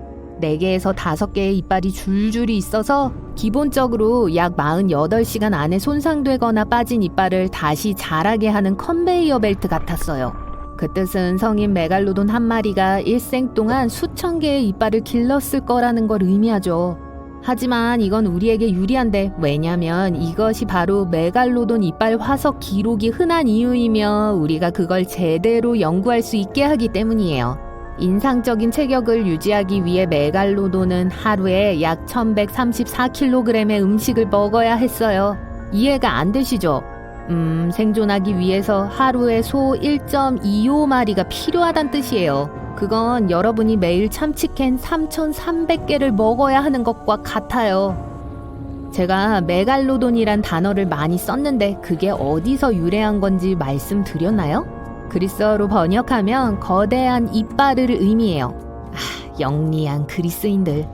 S2: 4개에서 5개의 이빨이 줄줄이 있어서 기본적으로 약 48시간 안에 손상되거나 빠진 이빨을 다시 자라게 하는 컨베이어 벨트 같았어요. 그 뜻은 성인 메갈로돈 한 마리가 일생 동안 수천 개의 이빨을 길렀을 거라는 걸 의미하죠. 하지만 이건 우리에게 유리한데, 왜냐면 이것이 바로 메갈로돈 이빨 화석 기록이 흔한 이유이며 우리가 그걸 제대로 연구할 수 있게 하기 때문이에요. 인상적인 체격을 유지하기 위해 메갈로돈은 하루에 약 1134kg의 음식을 먹어야 했어요. 이해가 안 되시죠? 생존하기 위해서 하루에 소 1.25마리가 필요하단 뜻이에요. 그건 여러분이 매일 참치캔 3,300개를 먹어야 하는 것과 같아요. 제가 메갈로돈이란 단어를 많이 썼는데 그게 어디서 유래한 건지 말씀드렸나요? 그리스어로 번역하면 거대한 이빨을 의미해요. 영리한 그리스인들.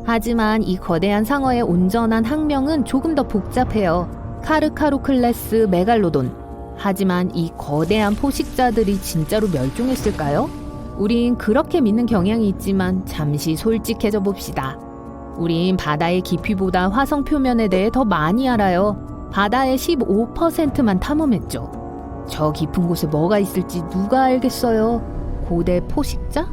S2: 하지만 이 거대한 상어의 온전한 학명은 조금 더 복잡해요. 카르카로클레스 메갈로돈. 하지만 이 거대한 포식자들이 진짜로 멸종했을까요? 우린 그렇게 믿는 경향이 있지만 잠시 솔직해져 봅시다. 우린 바다의 깊이보다 화성 표면에 대해 더 많이 알아요. 바다의 15%만 탐험했죠. 저 깊은 곳에 뭐가 있을지 누가 알겠어요? 고대 포식자?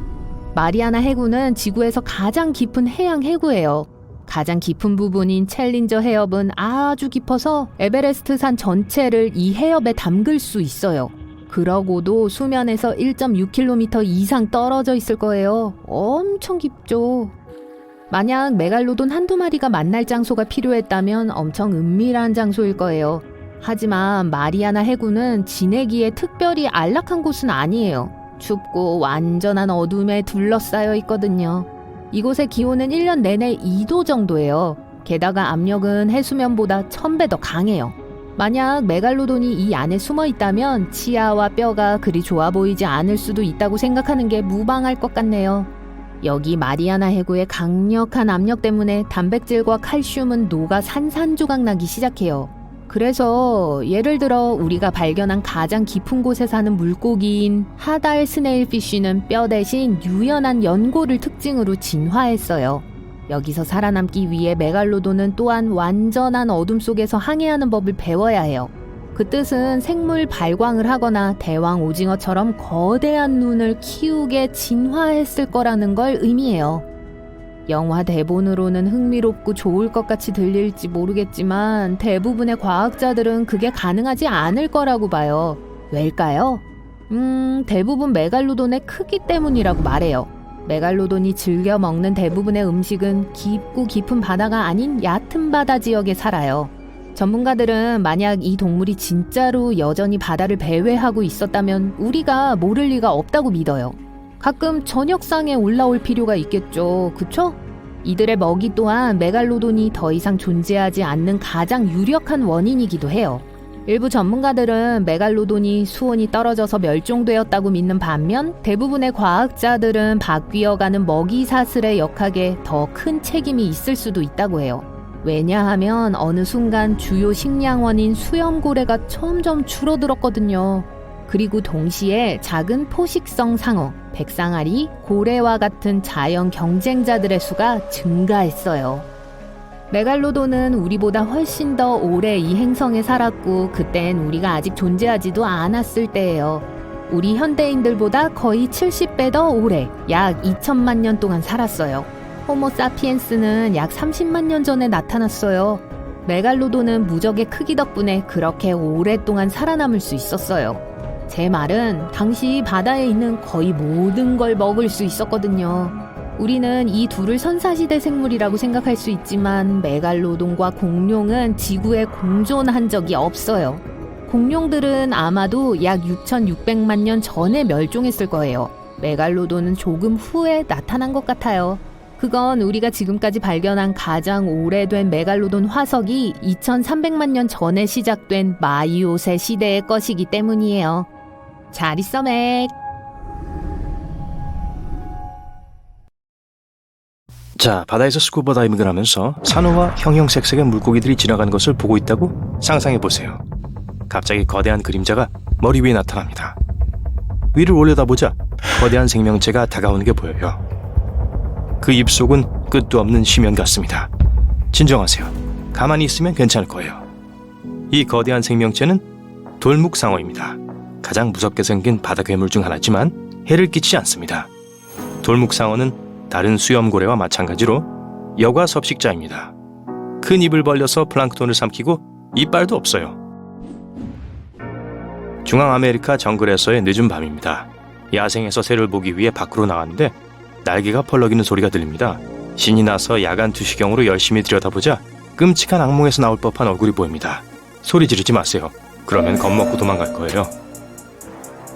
S2: 마리아나 해구는 지구에서 가장 깊은 해양 해구예요. 가장 깊은 부분인 챌린저 해협은 아주 깊어서 에베레스트 산 전체를 이 해협에 담글 수 있어요. 그러고도 수면에서 1.6km 이상 떨어져 있을 거예요. 엄청 깊죠. 만약 메갈로돈 한두 마리가 만날 장소가 필요했다면 엄청 은밀한 장소일 거예요. 하지만 마리아나 해구는 지내기에 특별히 안락한 곳은 아니에요. 춥고 완전한 어둠에 둘러싸여 있거든요. 이곳의 기온은 1년 내내 2도 정도예요. 게다가 압력은 해수면보다 1000배 더 강해요. 만약 메갈로돈이 이 안에 숨어 있다면 치아와 뼈가 그리 좋아 보이지 않을 수도 있다고 생각하는 게 무방할 것 같네요. 여기 마리아나 해구의 강력한 압력 때문에 단백질과 칼슘은 녹아 산산조각 나기 시작해요. 그래서 예를 들어 우리가 발견한 가장 깊은 곳에 사는 물고기인 하달 스네일피쉬는 뼈 대신 유연한 연골을 특징으로 진화했어요. 여기서 살아남기 위해 메갈로돈은 또한 완전한 어둠 속에서 항해하는 법을 배워야 해요. 그 뜻은 생물 발광을 하거나 대왕 오징어처럼 거대한 눈을 키우게 진화했을 거라는 걸 의미해요. 영화 대본으로는 흥미롭고 좋을 것 같이 들릴지 모르겠지만 대부분의 과학자들은 그게 가능하지 않을 거라고 봐요. 왜일까요? 대부분 메갈로돈의 크기 때문이라고 말해요. 메갈로돈이 즐겨 먹는 대부분의 음식은 깊고 깊은 바다가 아닌 얕은 바다 지역에 살아요. 전문가들은 만약 이 동물이 진짜로 여전히 바다를 배회하고 있었다면 우리가 모를 리가 없다고 믿어요. 가끔 저녁상에 올라올 필요가 있겠죠. 그쵸? 이들의 먹이 또한 메갈로돈이 더 이상 존재하지 않는 가장 유력한 원인이기도 해요. 일부 전문가들은 메갈로돈이 수온이 떨어져서 멸종되었다고 믿는 반면 대부분의 과학자들은 바뀌어가는 먹이 사슬의 역학에 더 큰 책임이 있을 수도 있다고 해요. 왜냐하면 어느 순간 주요 식량원인 수염고래가 점점 줄어들었거든요. 그리고 동시에 작은 포식성 상어, 백상아리, 고래와 같은 자연 경쟁자들의 수가 증가했어요. 메갈로돈은 우리보다 훨씬 더 오래 이 행성에 살았고 그땐 우리가 아직 존재하지도 않았을 때예요. 우리 현대인들보다 거의 70배 더 오래, 약 2천만 년 동안 살았어요. 호모사피엔스는 약 30만 년 전에 나타났어요. 메갈로돈은 무적의 크기 덕분에 그렇게 오랫동안 살아남을 수 있었어요. 제 말은 당시 바다에 있는 거의 모든 걸 먹을 수 있었거든요. 우리는 이 둘을 선사시대 생물이라고 생각할 수 있지만 메갈로돈과 공룡은 지구에 공존한 적이 없어요. 공룡들은 아마도 약 6,600만 년 전에 멸종했을 거예요. 메갈로돈은 조금 후에 나타난 것 같아요. 그건 우리가 지금까지 발견한 가장 오래된 메갈로돈 화석이 2,300만 년 전에 시작된 마이오세 시대의 것이기 때문이에요. 잘 있어, 맥.
S4: 자, 바다에서 스쿠버 다이빙을 하면서 산호와 형형색색의 물고기들이 지나가는 것을 보고 있다고 상상해 보세요. 갑자기 거대한 그림자가 머리 위에 나타납니다. 위를 올려다보자 거대한 생명체가 다가오는 게 보여요. 그 입속은 끝도 없는 심연 같습니다. 진정하세요. 가만히 있으면 괜찮을 거예요. 이 거대한 생명체는 돌묵상어입니다. 가장 무섭게 생긴 바다 괴물 중 하나지만 해를 끼치지 않습니다. 돌묵상어는 다른 수염고래와 마찬가지로 여과 섭식자입니다. 큰 입을 벌려서 플랑크톤을 삼키고 이빨도 없어요. 중앙아메리카 정글에서의 늦은 밤입니다. 야생에서 새를 보기 위해 밖으로 나왔는데 날개가 펄럭이는 소리가 들립니다. 신이 나서 야간 투시경으로 열심히 들여다보자 끔찍한 악몽에서 나올 법한 얼굴이 보입니다. 소리 지르지 마세요. 그러면 겁먹고 도망갈 거예요.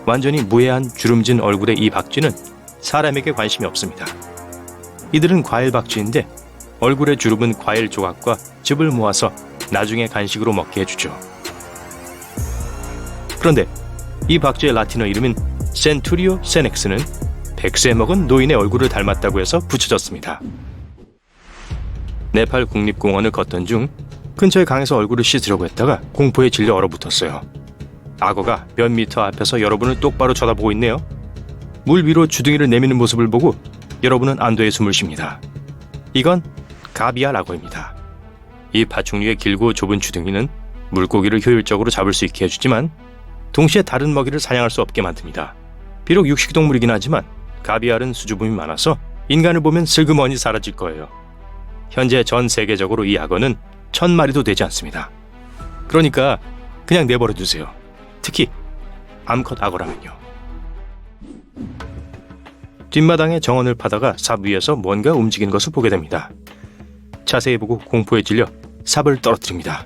S4: 완전히 무해한 주름진 얼굴의 이 박쥐는 사람에게 관심이 없습니다. 이들은 과일 박쥐인데 얼굴의 주름은 과일 조각과 즙을 모아서 나중에 간식으로 먹게 해주죠. 그런데 이 박쥐의 라틴어 이름인 센투리오 세넥스는 100세 먹은 노인의 얼굴을 닮았다고 해서 붙여졌습니다. 네팔 국립공원을 걷던 중 근처의 강에서 얼굴을 씻으려고 했다가 공포에 질려 얼어붙었어요. 악어가 몇 미터 앞에서 여러분을 똑바로 쳐다보고 있네요. 물 위로 주둥이를 내미는 모습을 보고 여러분은 안도의 숨을 쉽니다. 이건 가비알 악어입니다. 이 파충류의 길고 좁은 주둥이는 물고기를 효율적으로 잡을 수 있게 해주지만 동시에 다른 먹이를 사냥할 수 없게 만듭니다. 비록 육식동물이긴 하지만 가비알은 수줍음이 많아서 인간을 보면 슬그머니 사라질 거예요. 현재 전 세계적으로 이 악어는 1000마리도 되지 않습니다. 그러니까 그냥 내버려 두세요. 특히 암컷 악어라면요. 뒷마당에 정원을 파다가 삽 위에서 뭔가 움직이는 것을 보게 됩니다. 자세히 보고 공포에 질려 삽을 떨어뜨립니다.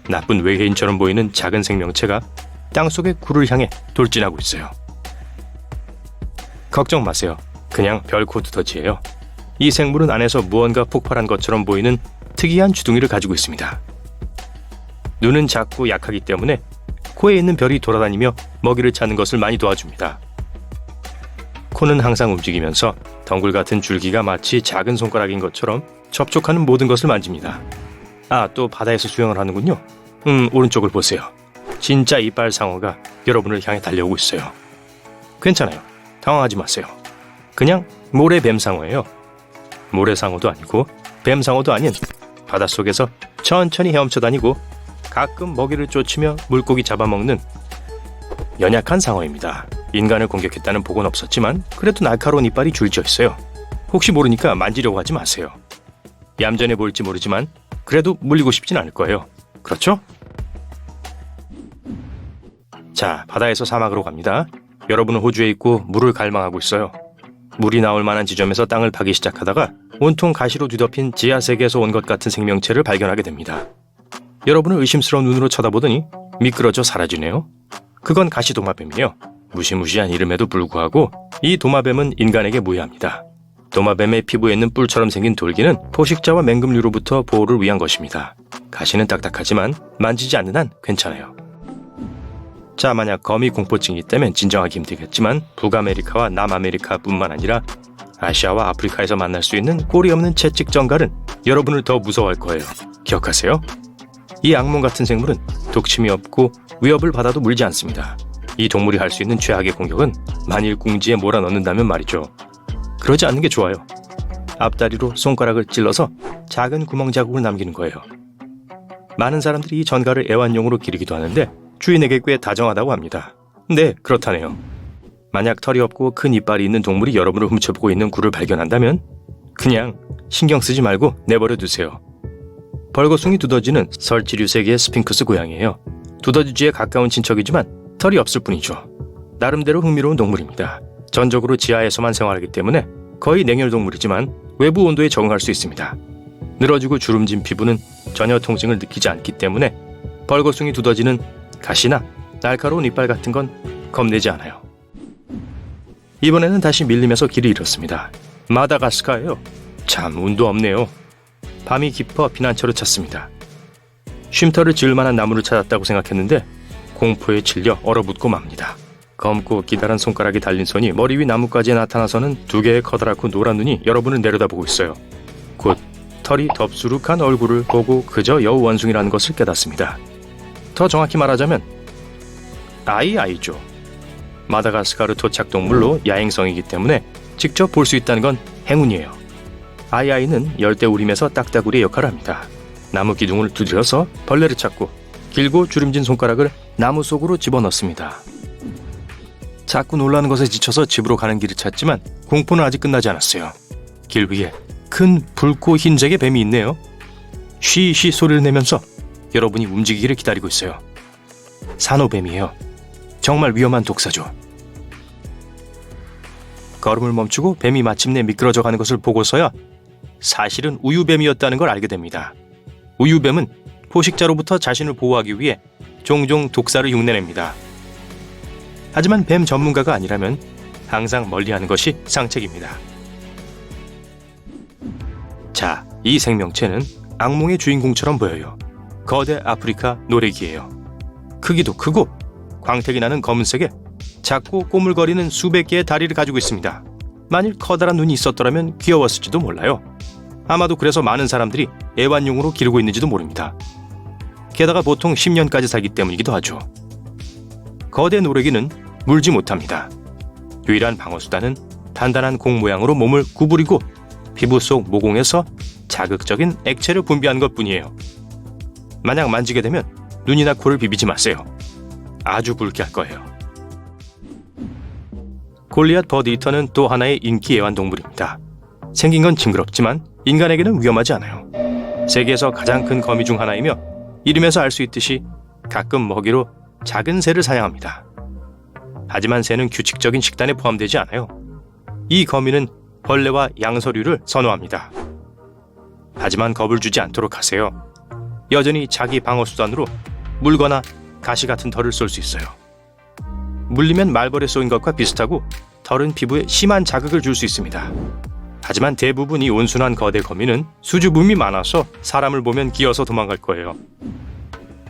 S4: 나쁜 외계인처럼 보이는 작은 생명체가 땅속의 굴을 향해 돌진하고 있어요. 걱정 마세요. 그냥 별코 두더지예요. 이 생물은 안에서 무언가 폭발한 것처럼 보이는 특이한 주둥이를 가지고 있습니다. 눈은 작고 약하기 때문에 코에 있는 별이 돌아다니며 먹이를 찾는 것을 많이 도와줍니다. 코는 항상 움직이면서 덩굴 같은 줄기가 마치 작은 손가락인 것처럼 접촉하는 모든 것을 만집니다. 아, 또 바다에서 수영을 하는군요. 오른쪽을 보세요. 진짜 이빨 상어가 여러분을 향해 달려오고 있어요. 괜찮아요. 당황하지 마세요. 그냥 모래 뱀상어예요. 모래상어도 아니고 뱀상어도 아닌 바닷속에서 천천히 헤엄쳐 다니고 가끔 먹이를 쫓으며 물고기 잡아먹는 연약한 상어입니다. 인간을 공격했다는 보고는 없었지만 그래도 날카로운 이빨이 줄지어 있어요. 혹시 모르니까 만지려고 하지 마세요. 얌전해 보일지 모르지만 그래도 물리고 싶진 않을 거예요. 그렇죠? 자, 바다에서 사막으로 갑니다. 여러분은 호주에 있고 물을 갈망하고 있어요. 물이 나올 만한 지점에서 땅을 파기 시작하다가 온통 가시로 뒤덮인 지하세계에서 온 것 같은 생명체를 발견하게 됩니다. 여러분을 의심스러운 눈으로 쳐다보더니 미끄러져 사라지네요. 그건 가시도마뱀이에요. 무시무시한 이름에도 불구하고 이 도마뱀은 인간에게 무해합니다. 도마뱀의 피부에 있는 뿔처럼 생긴 돌기는 포식자와 맹금류로부터 보호를 위한 것입니다. 가시는 딱딱하지만 만지지 않는 한 괜찮아요. 자, 만약 거미 공포증이 있다면 진정하기 힘들겠지만 북아메리카와 남아메리카뿐만 아니라 아시아와 아프리카에서 만날 수 있는 꼬리 없는 채찍 정갈은 여러분을 더 무서워할 거예요. 기억하세요? 이 악몽 같은 생물은 독침이 없고 위협을 받아도 물지 않습니다. 이 동물이 할 수 있는 최악의 공격은 만일 궁지에 몰아넣는다면 말이죠. 그러지 않는 게 좋아요. 앞다리로 손가락을 찔러서 작은 구멍 자국을 남기는 거예요. 많은 사람들이 이 전갈을 애완용으로 기르기도 하는데 주인에게 꽤 다정하다고 합니다. 네, 그렇다네요. 만약 털이 없고 큰 이빨이 있는 동물이 여러분을 훔쳐보고 있는 굴을 발견한다면 그냥 신경 쓰지 말고 내버려 두세요. 벌거숭이 두더지는 설치류 세계의 스핑크스 고양이에요. 두더지쥐에 가까운 친척이지만 털이 없을 뿐이죠. 나름대로 흥미로운 동물입니다. 전적으로 지하에서만 생활하기 때문에 거의 냉혈동물이지만 외부 온도에 적응할 수 있습니다. 늘어지고 주름진 피부는 전혀 통증을 느끼지 않기 때문에 벌거숭이 두더지는 가시나 날카로운 이빨 같은 건 겁내지 않아요. 이번에는 다시 밀림에서 길을 잃었습니다. 마다가스카예요. 참 운도 없네요. 밤이 깊어 피난처를 찾습니다. 쉼터를 지을 만한 나무를 찾았다고 생각했는데 공포에 질려 얼어붙고 맙니다. 검고 기다란 손가락이 달린 손이 머리 위 나뭇가지에 나타나서는 두 개의 커다랗고 노란 눈이 여러분을 내려다보고 있어요. 곧 털이 덥수룩한 얼굴을 보고 그저 여우 원숭이라는 것을 깨닫습니다. 더 정확히 말하자면 아이죠. 마다가스카르 토착 동물로 야행성이기 때문에 직접 볼 수 있다는 건 행운이에요. 아이아이는 열대우림에서 딱따구리의 역할을 합니다. 나무 기둥을 두드려서 벌레를 찾고 길고 주름진 손가락을 나무 속으로 집어넣습니다. 자꾸 놀라는 것에 지쳐서 집으로 가는 길을 찾지만 공포는 아직 끝나지 않았어요. 길 위에 큰 붉고 흰색의 뱀이 있네요. 쉬쉬 소리를 내면서 여러분이 움직이기를 기다리고 있어요. 산호뱀이에요. 정말 위험한 독사죠. 걸음을 멈추고 뱀이 마침내 미끄러져 가는 것을 보고서야 사실은 우유뱀이었다는 걸 알게 됩니다. 우유뱀은 포식자로부터 자신을 보호하기 위해 종종 독사를 흉내냅니다. 하지만 뱀 전문가가 아니라면 항상 멀리하는 것이 상책입니다. 자, 이 생명체는 악몽의 주인공처럼 보여요. 거대 아프리카 노래기예요. 크기도 크고 광택이 나는 검은색에 작고 꼬물거리는 수백 개의 다리를 가지고 있습니다. 만일 커다란 눈이 있었더라면 귀여웠을지도 몰라요. 아마도 그래서 많은 사람들이 애완용으로 기르고 있는지도 모릅니다. 게다가 보통 10년까지 살기 때문이기도 하죠. 거대 노래기는 물지 못합니다. 유일한 방어수단은 단단한 공 모양으로 몸을 구부리고 피부 속 모공에서 자극적인 액체를 분비하는 것뿐이에요. 만약 만지게 되면 눈이나 코를 비비지 마세요. 아주 굵게 할 거예요. 골리앗 버드이터는 또 하나의 인기 애완동물입니다. 생긴 건 징그럽지만 인간에게는 위험하지 않아요. 세계에서 가장 큰 거미 중 하나이며 이름에서 알 수 있듯이 가끔 먹이로 작은 새를 사냥합니다. 하지만 새는 규칙적인 식단에 포함되지 않아요. 이 거미는 벌레와 양서류를 선호합니다. 하지만 겁을 주지 않도록 하세요. 여전히 자기 방어수단으로 물거나 가시 같은 털을 쏠 수 있어요. 물리면 말벌에 쏘인 것과 비슷하고 털은 피부에 심한 자극을 줄 수 있습니다. 하지만 대부분 이 온순한 거대 거미는 수줍음이 많아서 사람을 보면 기어서 도망갈 거예요.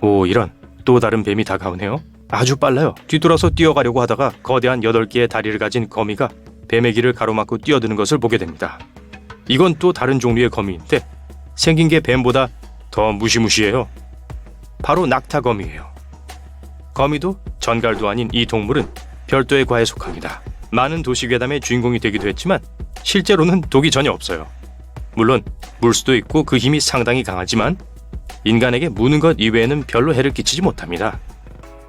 S4: 오, 이런 또 다른 뱀이 다가오네요. 아주 빨라요. 뒤돌아서 뛰어가려고 하다가 거대한 8개의 다리를 가진 거미가 뱀의 길을 가로막고 뛰어드는 것을 보게 됩니다. 이건 또 다른 종류의 거미인데 생긴 게 뱀보다 더 무시무시해요. 바로 낙타거미예요. 거미도 전갈도 아닌 이 동물은 별도의 과에 속합니다. 많은 도시괴담의 주인공이 되기도 했지만 실제로는 독이 전혀 없어요. 물론 물 수도 있고 그 힘이 상당히 강하지만 인간에게 무는 것 이외에는 별로 해를 끼치지 못합니다.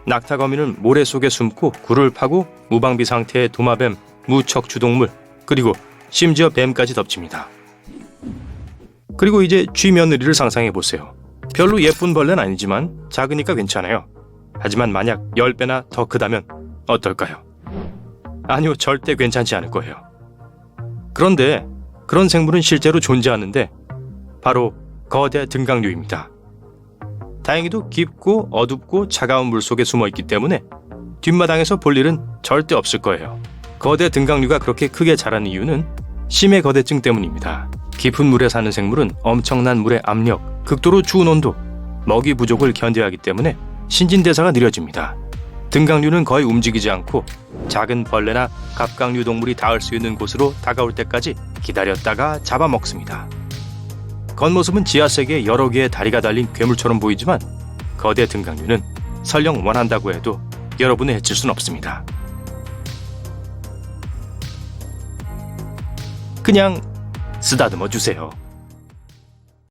S4: 낙타거미는 모래 속에 숨고 굴을 파고 무방비 상태의 도마뱀, 무척추동물, 그리고 심지어 뱀까지 덮칩니다. 그리고 이제 쥐며느리를 상상해보세요. 별로 예쁜 벌레는 아니지만 작으니까 괜찮아요. 하지만 만약 10배나 더 크다면 어떨까요? 아니요, 절대 괜찮지 않을 거예요. 그런데 그런 생물은 실제로 존재하는데 바로 거대 등강류입니다. 다행히도 깊고 어둡고 차가운 물속에 숨어있기 때문에 뒷마당에서 볼 일은 절대 없을 거예요. 거대 등강류가 그렇게 크게 자란 이유는 심해 거대증 때문입니다. 깊은 물에 사는 생물은 엄청난 물의 압력, 극도로 추운 온도, 먹이 부족을 견뎌야 하기 때문에 신진대사가 느려집니다. 등강류는 거의 움직이지 않고 작은 벌레나 갑각류 동물이 닿을 수 있는 곳으로 다가올 때까지 기다렸다가 잡아먹습니다. 겉모습은 지하세계에 여러 개의 다리가 달린 괴물처럼 보이지만 거대 등강류는 설령 원한다고 해도 여러분을 해칠 순 없습니다. 그냥 쓰다듬어 주세요.